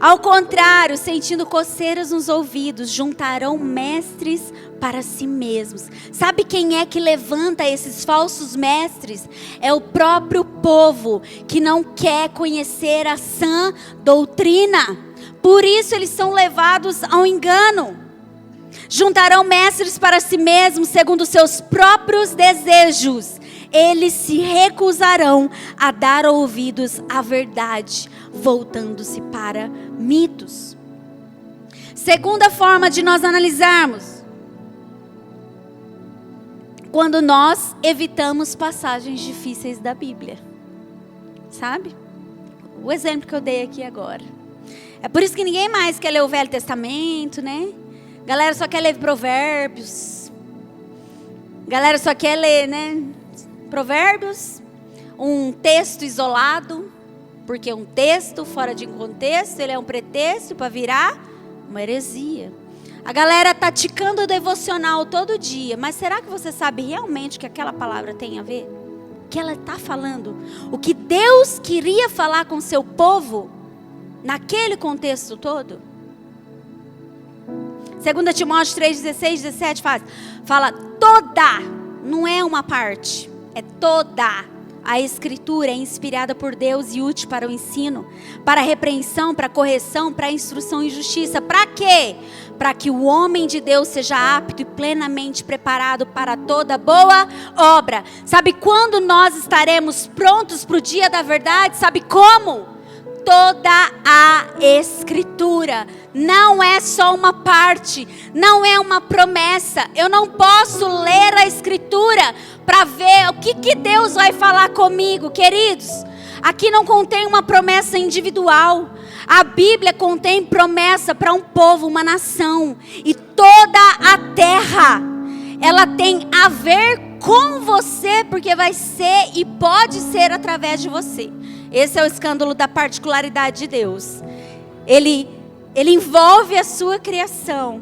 Ao contrário, sentindo coceiras nos ouvidos, juntarão mestres para si mesmos. Sabe quem é que levanta esses falsos mestres? É o próprio povo que não quer conhecer a sã doutrina. Por isso eles são levados ao engano. Juntarão mestres para si mesmos segundo seus próprios desejos. Eles se recusarão a dar ouvidos à verdade, voltando-se para mitos. Segunda forma de nós analisarmos: quando nós evitamos passagens difíceis da Bíblia. Sabe? O exemplo que eu dei aqui agora. É por isso que ninguém mais quer ler o Velho Testamento, né? Galera só quer ler Provérbios. Galera só quer ler, né? Provérbios, um texto isolado, porque um texto fora de contexto, ele é um pretexto para virar uma heresia. A galera tá ticando o devocional todo dia, mas será que você sabe realmente o que aquela palavra tem a ver? O que ela está falando? O que Deus queria falar com o seu povo naquele contexto todo? 2 Timóteo 3, 16, 17 fala toda, não é uma parte. É toda a Escritura é inspirada por Deus e útil para o ensino, para a repreensão, para a correção, para a instrução em justiça. Para quê? Para que o homem de Deus seja apto e plenamente preparado para toda boa obra. Sabe quando nós estaremos prontos para o dia da verdade? Sabe como? Toda a Escritura. Não é só uma parte, não é uma promessa. Eu não posso ler a Escritura para ver o que Deus vai falar comigo, queridos. Aqui não contém uma promessa individual. A Bíblia contém promessa para um povo, uma nação. E toda a terra, ela tem a ver com você, porque vai ser e pode ser através de você. Esse é o escândalo da particularidade de Deus. Ele envolve a sua criação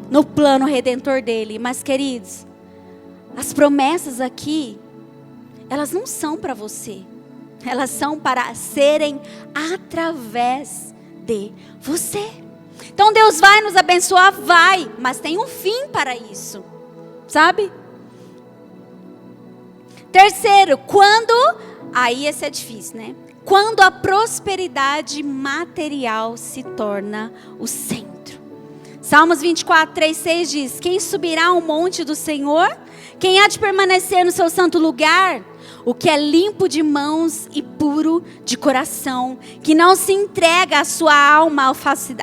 no plano redentor dele. Mas, queridos, as promessas aqui, elas não são para você. Elas são para serem através de você. Então Deus vai nos abençoar? Vai. Mas tem um fim para isso. Sabe? Terceiro, aí esse é difícil, né? Quando a prosperidade material se torna o centro. Salmos 24, 3, 6 diz: quem subirá ao monte do Senhor? Quem há de permanecer no seu santo lugar? o que é limpo de mãos e puro de coração, que não se entrega a sua alma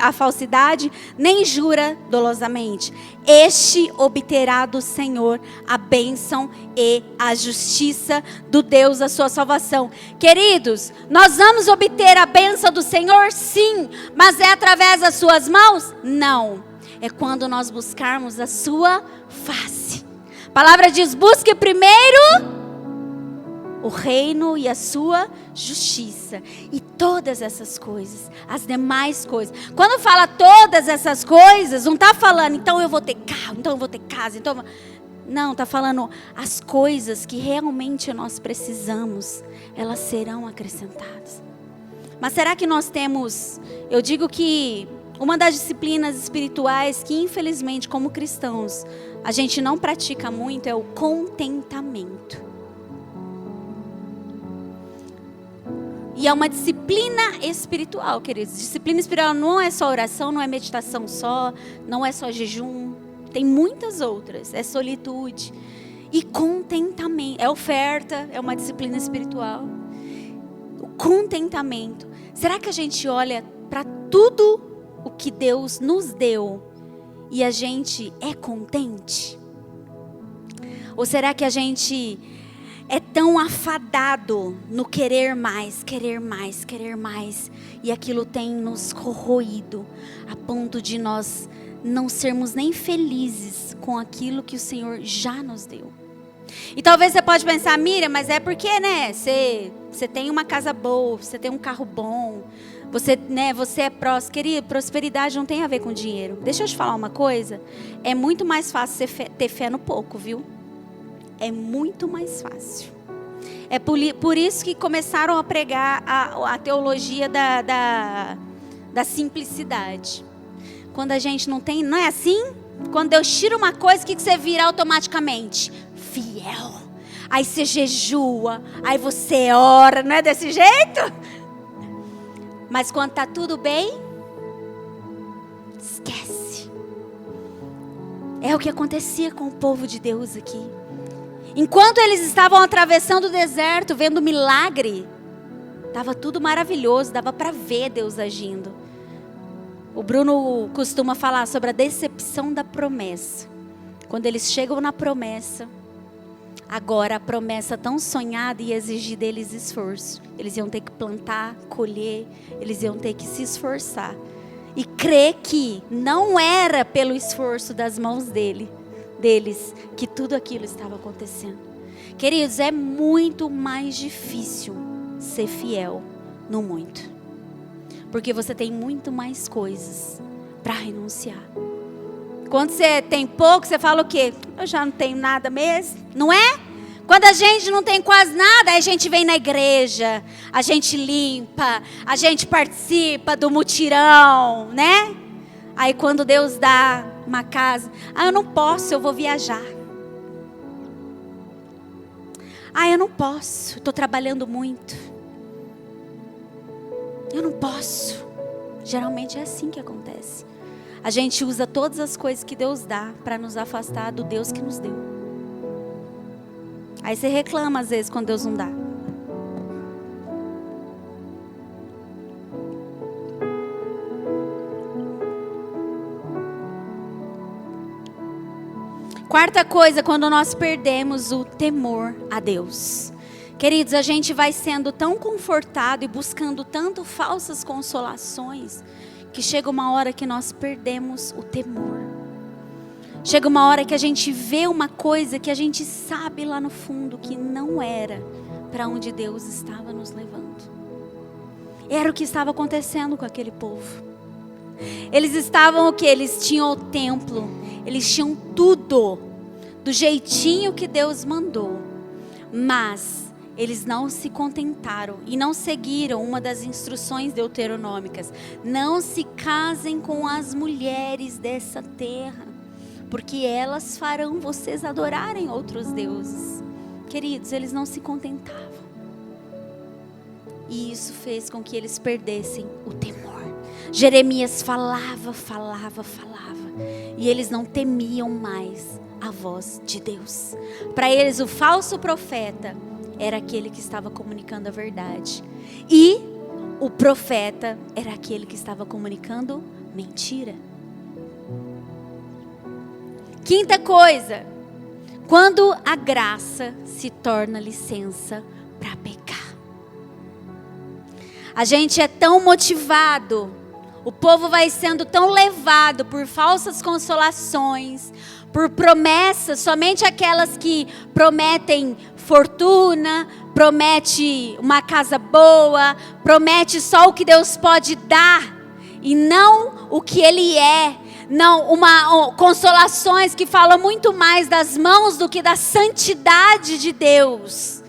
à falsidade, nem jura dolosamente. Este obterá do Senhor a bênção e a justiça do Deus da sua salvação. Queridos, nós vamos obter a bênção do Senhor? Sim. Mas é através das suas mãos? Não. É quando nós buscarmos a sua face. A palavra diz: busque primeiro o reino e a sua justiça, e todas essas coisas, as demais coisas. Quando fala todas essas coisas, não está falando, então eu vou ter carro, então eu vou ter casa, então... Não, está falando as coisas que realmente nós precisamos, elas serão acrescentadas. Mas será que nós temos... Eu digo que uma das disciplinas espirituais que, infelizmente, como cristãos, a gente não pratica muito é o contentamento. E é uma disciplina espiritual, queridos. Disciplina espiritual não é só oração, não é meditação só, não é só jejum. Tem muitas outras. É solitude. E contentamento. É oferta, é uma disciplina espiritual. O contentamento. Será que a gente olha para tudo o que Deus nos deu e a gente é contente? Ou será que a gente é tão afadado no querer mais, querer mais, querer mais, e aquilo tem nos corroído a ponto de nós não sermos nem felizes com aquilo que o Senhor já nos deu? E talvez você pode pensar: Miriam, mas é porque, né, você tem uma casa boa, você tem um carro bom, você é próspero. Querido, prosperidade não tem a ver com dinheiro. Deixa eu te falar uma coisa: é muito mais fácil você ter fé no pouco, viu? É muito mais fácil. É por isso que começaram a pregar a teologia da simplicidade. Quando a gente não tem, não é assim? Quando Deus tira uma coisa, o que você vira automaticamente? Fiel. Aí você jejua, aí você ora, não é desse jeito? Mas quando está tudo bem, esquece. É o que acontecia com o povo de Deus aqui. Enquanto eles estavam atravessando o deserto, vendo milagre, estava tudo maravilhoso, dava para ver Deus agindo. O Bruno costuma falar sobre a decepção da promessa. Quando eles chegam na promessa, agora a promessa tão sonhada ia exigir deles esforço. Eles iam ter que plantar, colher, eles iam ter que se esforçar. E crer que não era pelo esforço das mãos deles que tudo aquilo estava acontecendo. Queridos, é muito mais difícil ser fiel no muito, porque você tem muito mais coisas para renunciar. Quando você tem pouco, você fala o quê? Eu já não tenho nada mesmo, não é? Quando a gente não tem quase nada, aí a gente vem na igreja, a gente limpa, a gente participa do mutirão, né? Aí quando Deus dá uma casa, eu não posso, eu vou viajar. Eu não posso, estou trabalhando muito. Eu não posso. Geralmente é assim que acontece. A gente usa todas as coisas que Deus dá para nos afastar do Deus que nos deu. Aí você reclama às vezes quando Deus não dá. Quarta coisa, quando nós perdemos o temor a Deus. Queridos, a gente vai sendo tão confortado e buscando tanto falsas consolações, que chega uma hora que nós perdemos o temor. Chega uma hora que a gente vê uma coisa que a gente sabe lá no fundo que não era para onde Deus estava nos levando. Era o que estava acontecendo com aquele povo. Eles estavam o quê? Eles tinham o templo, eles tinham tudo do jeitinho que Deus mandou, mas eles não se contentaram e não seguiram uma das instruções deuteronômicas: não se casem com as mulheres dessa terra, porque elas farão vocês adorarem outros deuses. Queridos, eles não se contentavam, e isso fez com que eles perdessem o temor. Jeremias falava, e eles não temiam mais a voz de Deus. Para eles, o falso profeta era aquele que estava comunicando a verdade. E o profeta era aquele que estava comunicando mentira. Quinta coisa, quando a graça se torna licença para pecar. A gente é tão motivado, o povo vai sendo tão levado por falsas consolações, por promessas, somente aquelas que prometem fortuna, promete uma casa boa, promete só o que Deus pode dar e não o que Ele é. Não, consolações que falam muito mais das mãos do que da santidade de Deus.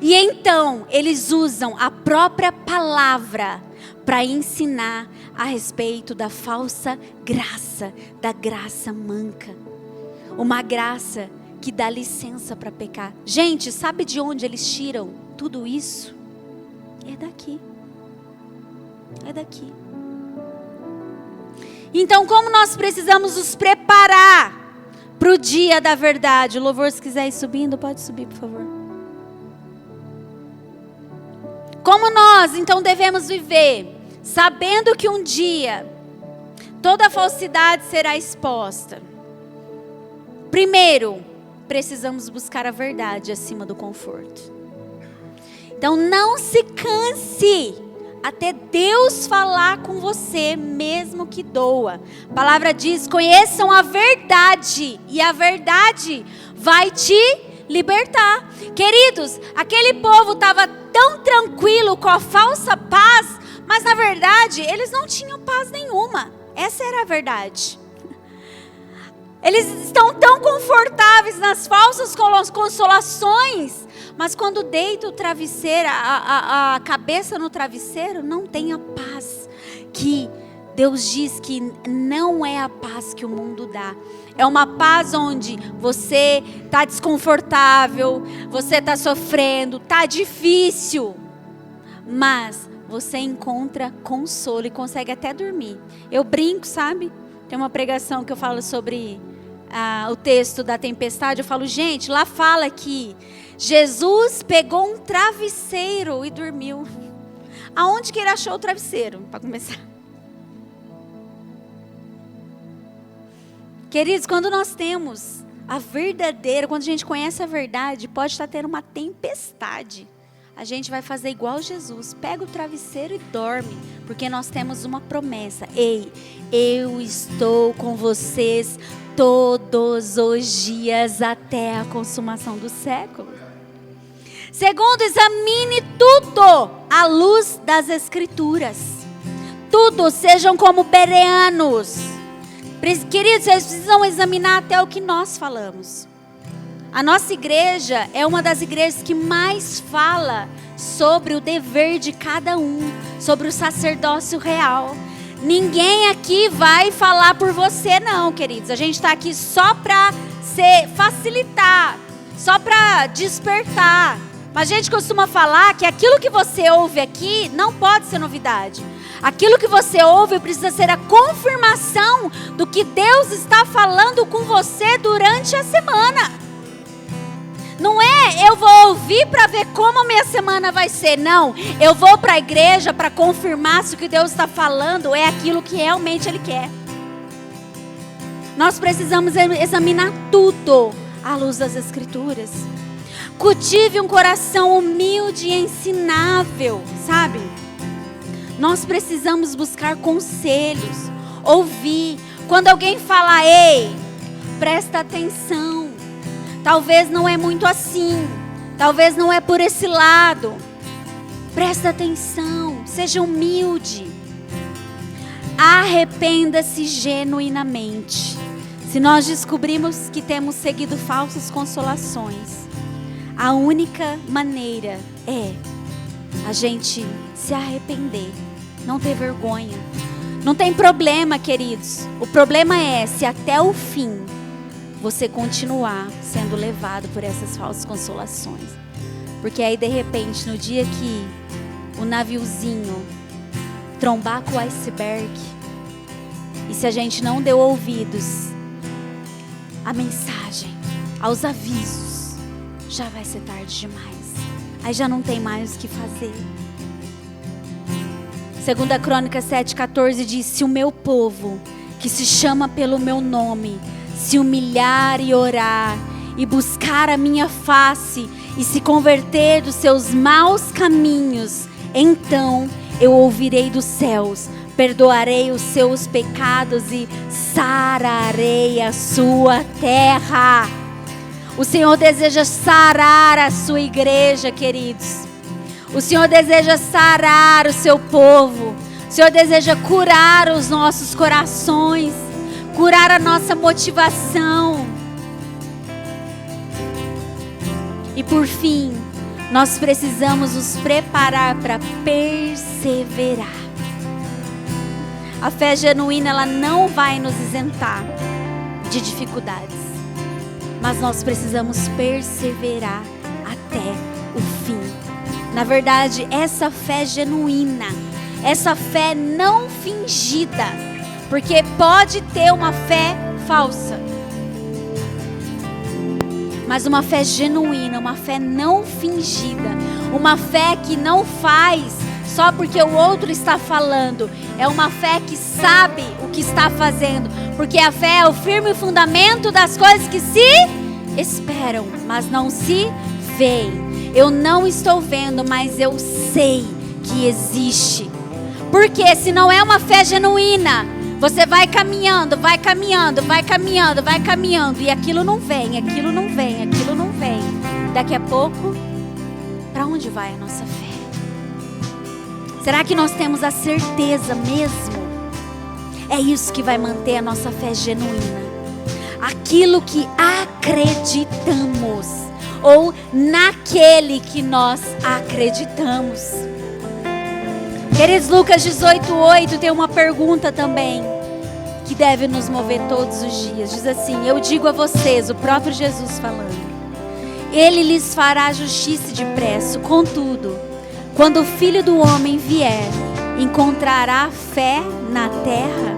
E então eles usam a própria palavra para ensinar a respeito da falsa graça, da graça manca. Uma graça que dá licença para pecar. Gente, sabe de onde eles tiram tudo isso? É daqui. É daqui. Então, como nós precisamos nos preparar para o dia da verdade? O louvor, se quiser ir subindo, pode subir, por favor. Como nós, então, devemos viver? Sabendo que um dia toda a falsidade será exposta. Primeiro, precisamos buscar a verdade acima do conforto. Então, não se canse até Deus falar com você, mesmo que doa. A palavra diz: conheçam a verdade, e a verdade vai te libertar. Queridos, aquele povo estava tão tranquilo com a falsa paz, mas na verdade eles não tinham paz nenhuma. Essa era a verdade. Eles estão tão confortáveis nas falsas consolações, mas quando deita o travesseiro, a cabeça no travesseiro, não tem a paz que Deus diz que não é a paz que o mundo dá. É uma paz onde você está desconfortável, você está sofrendo, está difícil, mas você encontra consolo e consegue até dormir. Eu brinco, sabe? Tem uma pregação que eu falo sobre o texto da tempestade. Eu falo, gente, lá fala que Jesus pegou um travesseiro e dormiu. Aonde que ele achou o travesseiro? Para começar. Queridos, quando nós temos a verdadeira, quando a gente conhece a verdade, pode estar tendo uma tempestade. A gente vai fazer igual Jesus, pega o travesseiro e dorme, porque nós temos uma promessa. Ei, eu estou com vocês todos os dias até a consumação do século. Segundo, examine tudo à luz das Escrituras. Tudo, sejam como bereanos. Queridos, vocês precisam examinar até o que nós falamos. A nossa igreja é uma das igrejas que mais fala sobre o dever de cada um, sobre o sacerdócio real. Ninguém aqui vai falar por você não, queridos. A gente está aqui só para facilitar, só para despertar. Mas a gente costuma falar que aquilo que você ouve aqui não pode ser novidade. Aquilo que você ouve precisa ser a confirmação do que Deus está falando com você durante a semana. Não é eu vou ouvir para ver como a minha semana vai ser. Não, eu vou para a igreja para confirmar se o que Deus está falando é aquilo que realmente Ele quer. Nós precisamos examinar tudo à luz das Escrituras. Cultive um coração humilde e ensinável, sabe? Nós precisamos buscar conselhos, ouvir. Quando alguém fala, ei, presta atenção. Talvez não é muito assim. Talvez não é por esse lado. Presta atenção. Seja humilde. Arrependa-se genuinamente. Se nós descobrimos que temos seguido falsas consolações, a única maneira é a gente se arrepender. Não ter vergonha. Não tem problema, queridos. O problema é se até o fim você continuar sendo levado por essas falsas consolações. Porque aí de repente, no dia que o naviozinho trombar com o iceberg, e se a gente não deu ouvidos à mensagem, aos avisos, já vai ser tarde demais. aí já não tem mais o que fazer. 2 Crônicas 7,14 diz: se o meu povo, que se chama pelo meu nome, se humilhar e orar, e buscar a minha face, e se converter dos seus maus caminhos, então eu ouvirei dos céus, perdoarei os seus pecados e sararei a sua terra. O Senhor deseja sarar a sua igreja, queridos. O Senhor deseja sarar o seu povo. O Senhor deseja curar os nossos corações, curar a nossa motivação. E por fim, nós precisamos nos preparar para perseverar. A fé genuína, ela não vai nos isentar de dificuldades, mas nós precisamos perseverar até o fim. Na verdade, essa fé genuína, essa fé não fingida, porque pode ter uma fé falsa, mas uma fé genuína, uma fé não fingida, uma fé que não faz só porque o outro está falando, é uma fé que sabe o que está fazendo, porque a fé é o firme fundamento das coisas que se esperam, mas não se veem. Eu não estou vendo, mas eu sei que existe. Porque se não é uma fé genuína, você vai caminhando, vai caminhando, vai caminhando, vai caminhando, e aquilo não vem, aquilo não vem, aquilo não vem. Daqui a pouco, para onde vai a nossa fé? Será que nós temos a certeza mesmo? É isso que vai manter a nossa fé genuína. Aquilo que acreditamos, ou naquele que nós acreditamos. Queridos, Lucas 18:8 tem uma pergunta também que deve nos mover todos os dias. Diz assim: eu digo a vocês, o próprio Jesus falando, Ele lhes fará justiça depressa. Contudo, quando o Filho do Homem vier, encontrará fé na terra?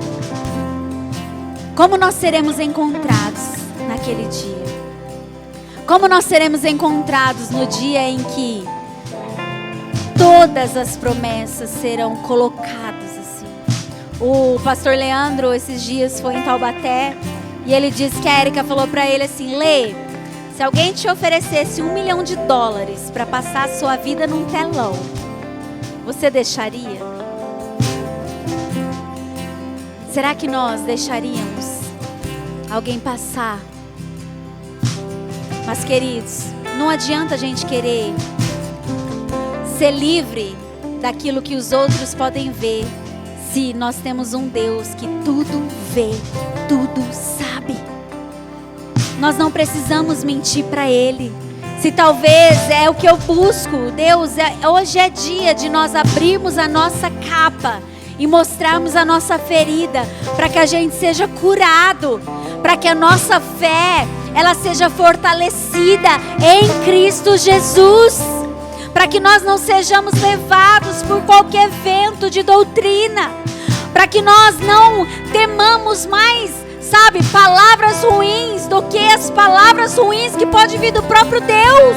Como nós seremos encontrados naquele dia? Como nós seremos encontrados no dia em que todas as promessas serão colocadas assim? O pastor Leandro, esses dias, foi em Taubaté e ele disse que a Érica falou para ele assim: Lê, se alguém te oferecesse $1 milhão para passar a sua vida num telão, você deixaria? Será que nós deixaríamos alguém passar? Mas, queridos, não adianta a gente querer ser livre daquilo que os outros podem ver, se nós temos um Deus que tudo vê, tudo sabe. Nós não precisamos mentir para Ele. Se talvez é o que eu busco, Deus, hoje é dia de nós abrirmos a nossa capa e mostrarmos a nossa ferida, para que a gente seja curado, para que a nossa fé ela seja fortalecida em Cristo Jesus, para que nós não sejamos levados por qualquer vento de doutrina, para que nós não temamos mais, sabe, palavras ruins do que as palavras ruins que pode vir do próprio Deus.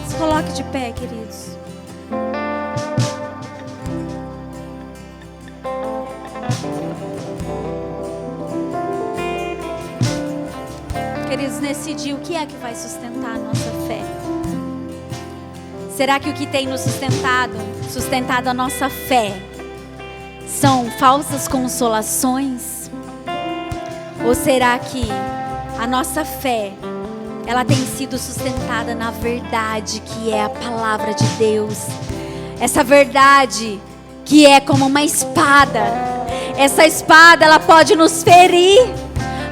Se coloque de pé, queridos. Queridos, nesse dia, o que é que vai sustentar a nossa fé? Será que o que tem nos sustentado a nossa fé, são falsas consolações? Ou será que a nossa fé, ela tem sido sustentada na verdade, que é a palavra de Deus? Essa verdade que é como uma espada. Essa espada, ela pode nos ferir,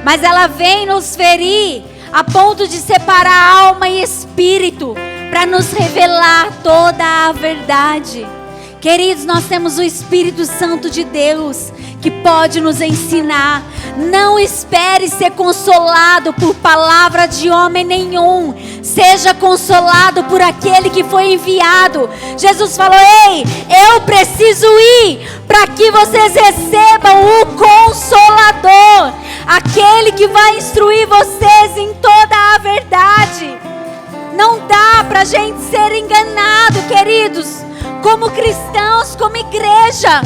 mas ela vem nos ferir a ponto de separar alma e espírito, para nos revelar toda a verdade. Queridos, nós temos o Espírito Santo de Deus que pode nos ensinar. Não espere ser consolado por palavra de homem nenhum. Seja consolado por aquele que foi enviado. Jesus falou: ei, eu preciso ir para que vocês recebam o Consolador, aquele que vai instruir vocês em toda a verdade. Não dá pra gente ser enganado, queridos. Como cristãos, como igreja,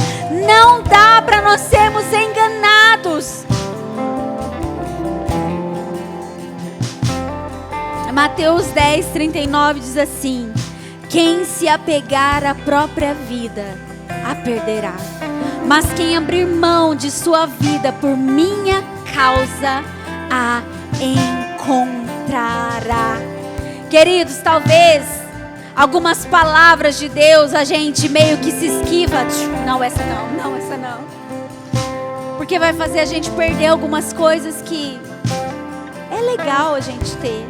não dá para nós sermos enganados. Mateus 10:39 diz assim: quem se apegar à própria vida, a perderá. Mas quem abrir mão de sua vida por minha causa, a encontrará. Queridos, talvez algumas palavras de Deus a gente meio que se esquiva. Não, essa não, não, essa não. Porque vai fazer a gente perder algumas coisas que é legal a gente ter.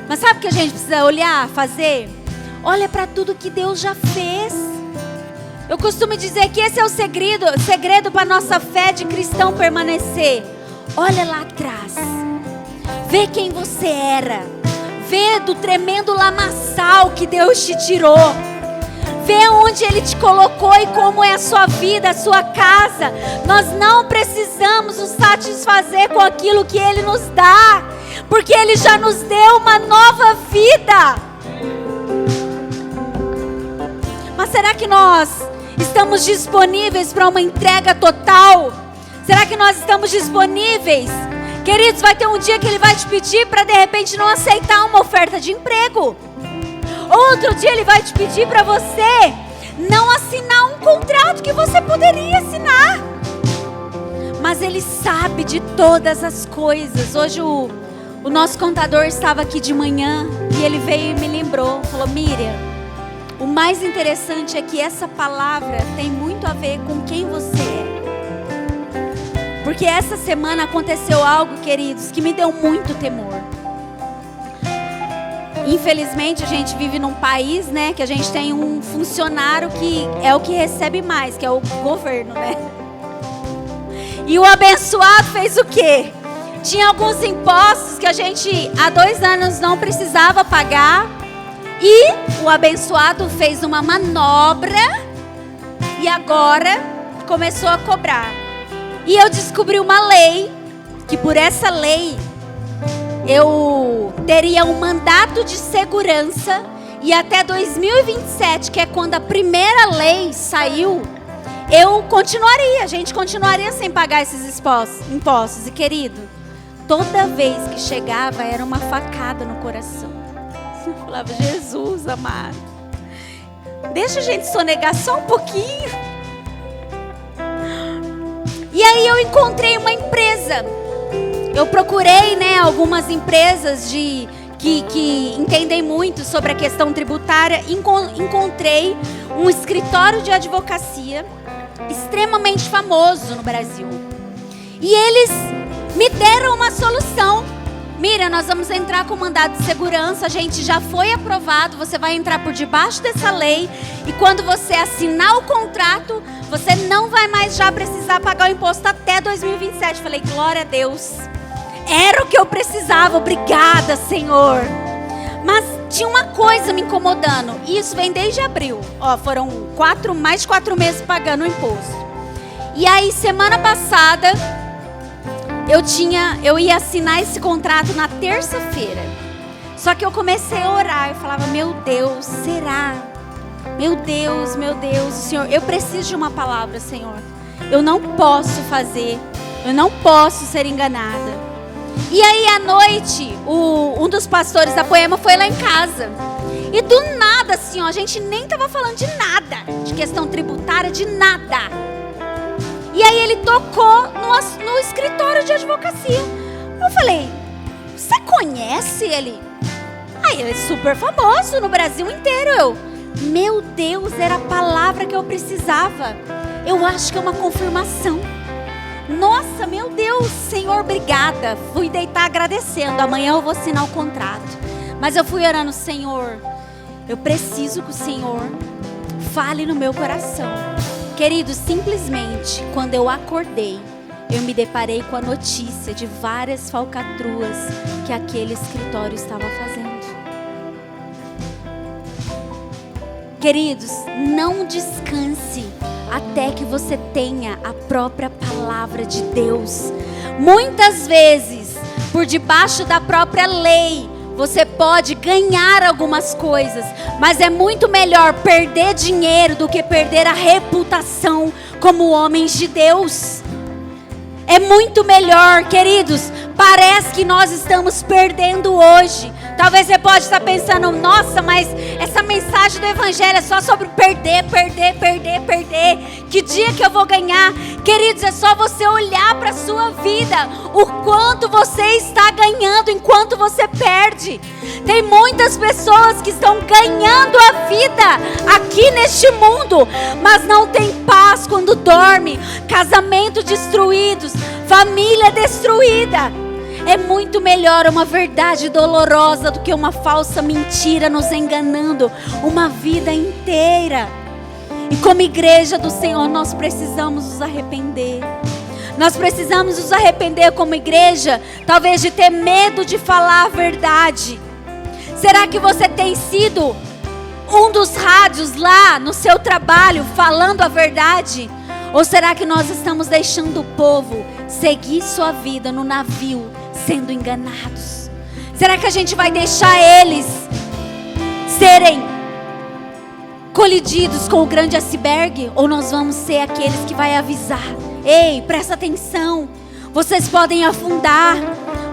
Mas sabe o que a gente precisa olhar, fazer? Olha para tudo que Deus já fez. Eu costumo dizer que esse é o segredo para a nossa fé de cristão permanecer. Olha lá atrás. Vê quem você era. Vê do tremendo lamaçal que Deus te tirou. Vê onde Ele te colocou e como é a sua vida, a sua casa. Nós não precisamos nos satisfazer com aquilo que Ele nos dá, porque Ele já nos deu uma nova vida. Mas será que nós estamos disponíveis para uma entrega total? Será que nós estamos disponíveis? Queridos, vai ter um dia que Ele vai te pedir para de repente não aceitar uma oferta de emprego. Outro dia Ele vai te pedir para você não assinar um contrato que você poderia assinar. Mas Ele sabe de todas as coisas. Hoje o nosso contador estava aqui de manhã e ele veio e me lembrou. Falou: Miriam, o mais interessante é que essa palavra tem muito a ver com quem você é. Porque essa semana aconteceu algo, queridos, que me deu muito temor. Infelizmente a gente vive num país, né, que a gente tem um funcionário que é o que recebe mais, que é o governo, né? E o abençoado fez o quê? Tinha alguns impostos que a gente há 2 anos não precisava pagar. E o abençoado fez uma manobra e agora começou a cobrar. E eu descobri uma lei, que por essa lei eu teria um mandato de segurança e até 2027, que é quando a primeira lei saiu, a gente continuaria sem pagar esses impostos. E querido, toda vez que chegava era uma facada no coração. Eu falava: Jesus amado, deixa a gente sonegar só um pouquinho. E aí eu encontrei uma empresa. Eu procurei, né, algumas empresas que entendem muito sobre a questão tributária. Encontrei um escritório de advocacia extremamente famoso no Brasil. E eles me deram uma solução. Miriam, nós vamos entrar com mandado de segurança, a gente já foi aprovado, você vai entrar por debaixo dessa lei e quando você assinar o contrato, você não vai mais já precisar pagar o imposto até 2027. Falei: glória a Deus, era o que eu precisava, obrigada, Senhor. Mas tinha uma coisa me incomodando, e isso vem desde abril. Foram mais de 4 meses pagando o imposto. E aí semana passada eu ia assinar esse contrato na terça-feira. Só que eu comecei a orar. Eu falava: meu Deus, será? Meu Deus, Senhor, eu preciso de uma palavra, Senhor. Eu não posso fazer. Eu não posso ser enganada. E aí à noite, um dos pastores da Poema foi lá em casa. E do nada, assim, a gente nem estava falando de nada. De questão tributária, de nada. E aí ele tocou no escritório de advocacia. Eu falei: você conhece ele? Aí ele é super famoso no Brasil inteiro. Meu Deus, era a palavra que eu precisava. Eu acho que é uma confirmação. Nossa, meu Deus, Senhor, obrigada. Fui deitar agradecendo. Amanhã eu vou assinar o contrato. Mas eu fui orando: Senhor, eu preciso que o Senhor fale no meu coração. Queridos, simplesmente, quando eu acordei, eu me deparei com a notícia de várias falcatruas que aquele escritório estava fazendo. Queridos, não descanse até que você tenha a própria palavra de Deus. Muitas vezes, por debaixo da própria lei, Você pode ganhar algumas coisas, mas é muito melhor perder dinheiro do que perder a reputação como homens de Deus. É muito melhor, queridos. Parece que nós estamos perdendo hoje. Talvez você pode estar pensando, nossa, mas essa mensagem do evangelho é só sobre perder. Que dia que eu vou ganhar? Queridos, é só você olhar para a sua vida, o quanto você está ganhando enquanto você perde. Tem muitas pessoas que estão ganhando a vida aqui neste mundo, mas não tem paz quando dorme, casamento destruídos, família destruída. É muito melhor uma verdade dolorosa do que uma falsa mentira nos enganando uma vida inteira. E como igreja do Senhor, nós precisamos nos arrepender. Nós precisamos nos arrepender como igreja, talvez de ter medo de falar a verdade. Será que você tem sido um dos rádios lá no seu trabalho falando a verdade? Ou será que nós estamos deixando o povo seguir sua vida no navio, sendo enganados? Será que a gente vai deixar eles serem colididos com o grande iceberg? Ou nós vamos ser aqueles que vai avisar: ei, presta atenção, vocês podem afundar,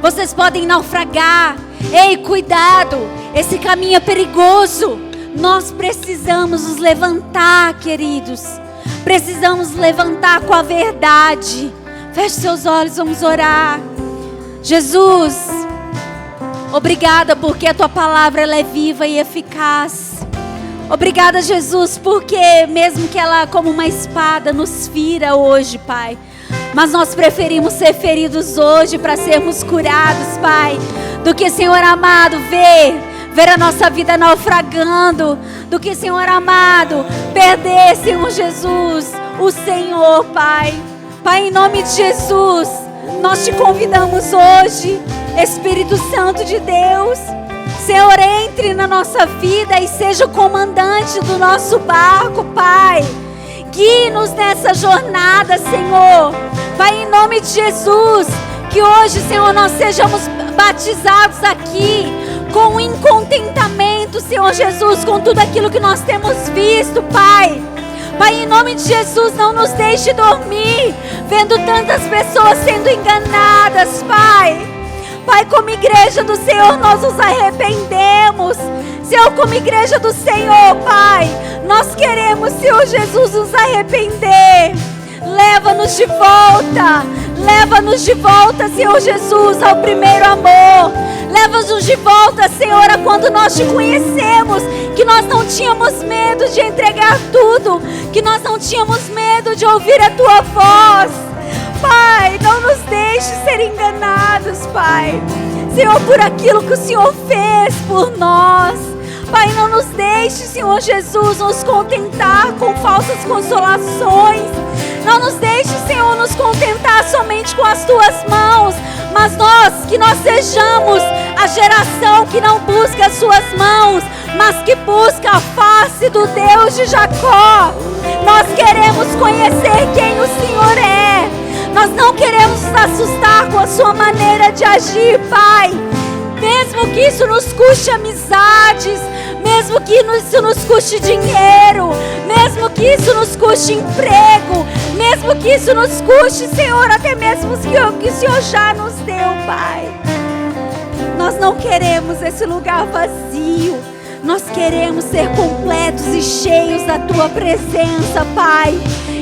vocês podem naufragar, ei, cuidado, esse caminho é perigoso. Nós precisamos nos levantar, queridos. Precisamos levantar com a verdade. Feche seus olhos, vamos orar. Jesus, obrigada porque a tua palavra ela é viva e eficaz. Obrigada, Jesus, porque mesmo que ela como uma espada nos fira hoje, Pai, mas nós preferimos ser feridos hoje para sermos curados, Pai, do que, Senhor amado, ver a nossa vida naufragando, do que, Senhor amado, perder, Senhor Jesus, o Senhor, Pai. Pai, em nome de Jesus, nós te convidamos hoje, Espírito Santo de Deus, Senhor, entre na nossa vida e seja o comandante do nosso barco, Pai. Guie-nos nessa jornada, Senhor. Pai, em nome de Jesus, que hoje, Senhor, nós sejamos batizados aqui com incontentamento, Senhor Jesus, com tudo aquilo que nós temos visto, Pai. Pai, em nome de Jesus, não nos deixe dormir vendo tantas pessoas sendo enganadas, Pai. Pai, como igreja do Senhor, nós nos arrependemos. Senhor, como igreja do Senhor, Pai, nós queremos, Senhor Jesus, nos arrepender. Leva-nos de volta. Leva-nos de volta, Senhor Jesus, ao primeiro amor. Leva-nos de volta, Senhor, a quando nós te conhecemos, que nós não tínhamos medo de entregar tudo, que nós não tínhamos medo de ouvir a tua voz. Pai, não nos deixe ser enganados, Pai. Senhor, por aquilo que o Senhor fez por nós. Pai, não nos deixe, Senhor Jesus, nos contentar com falsas consolações. Não nos deixe, Senhor, nos contentar somente com as tuas mãos. Mas que nós sejamos a geração que não busca as suas mãos, mas que busca a face do Deus de Jacó. Nós queremos conhecer quem o Senhor é. Nós não queremos nos assustar com a sua maneira de agir, Pai. Mesmo que isso nos custe amizades, mesmo que isso nos custe dinheiro, mesmo que isso nos custe emprego, mesmo que isso nos custe, Senhor, até mesmo que o Senhor já nos deu, Pai. Nós não queremos esse lugar vazio. Nós queremos ser completos e cheios da tua presença, Pai.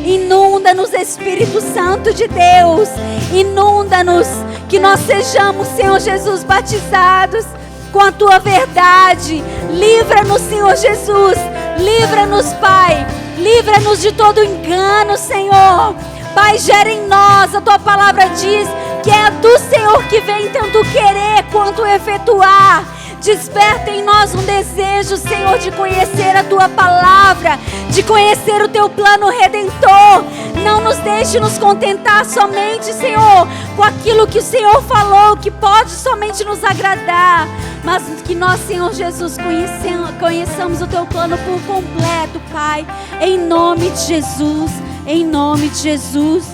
Inunda-nos, Espírito Santo de Deus. Inunda-nos, que nós sejamos, Senhor Jesus, batizados com a tua verdade. Livra-nos, Senhor Jesus. Livra-nos, Pai. Livra-nos de todo engano, Senhor. Pai, gera em nós, a tua palavra diz que é do Senhor que vem tanto querer quanto efetuar. Desperta em nós um desejo, Senhor, de conhecer a tua palavra, de conhecer o teu plano redentor. Não nos deixe nos contentar somente, Senhor, com aquilo que o Senhor falou, que pode somente nos agradar, mas que nós, Senhor Jesus, conheçamos o teu plano por completo, Pai, em nome de Jesus, em nome de Jesus.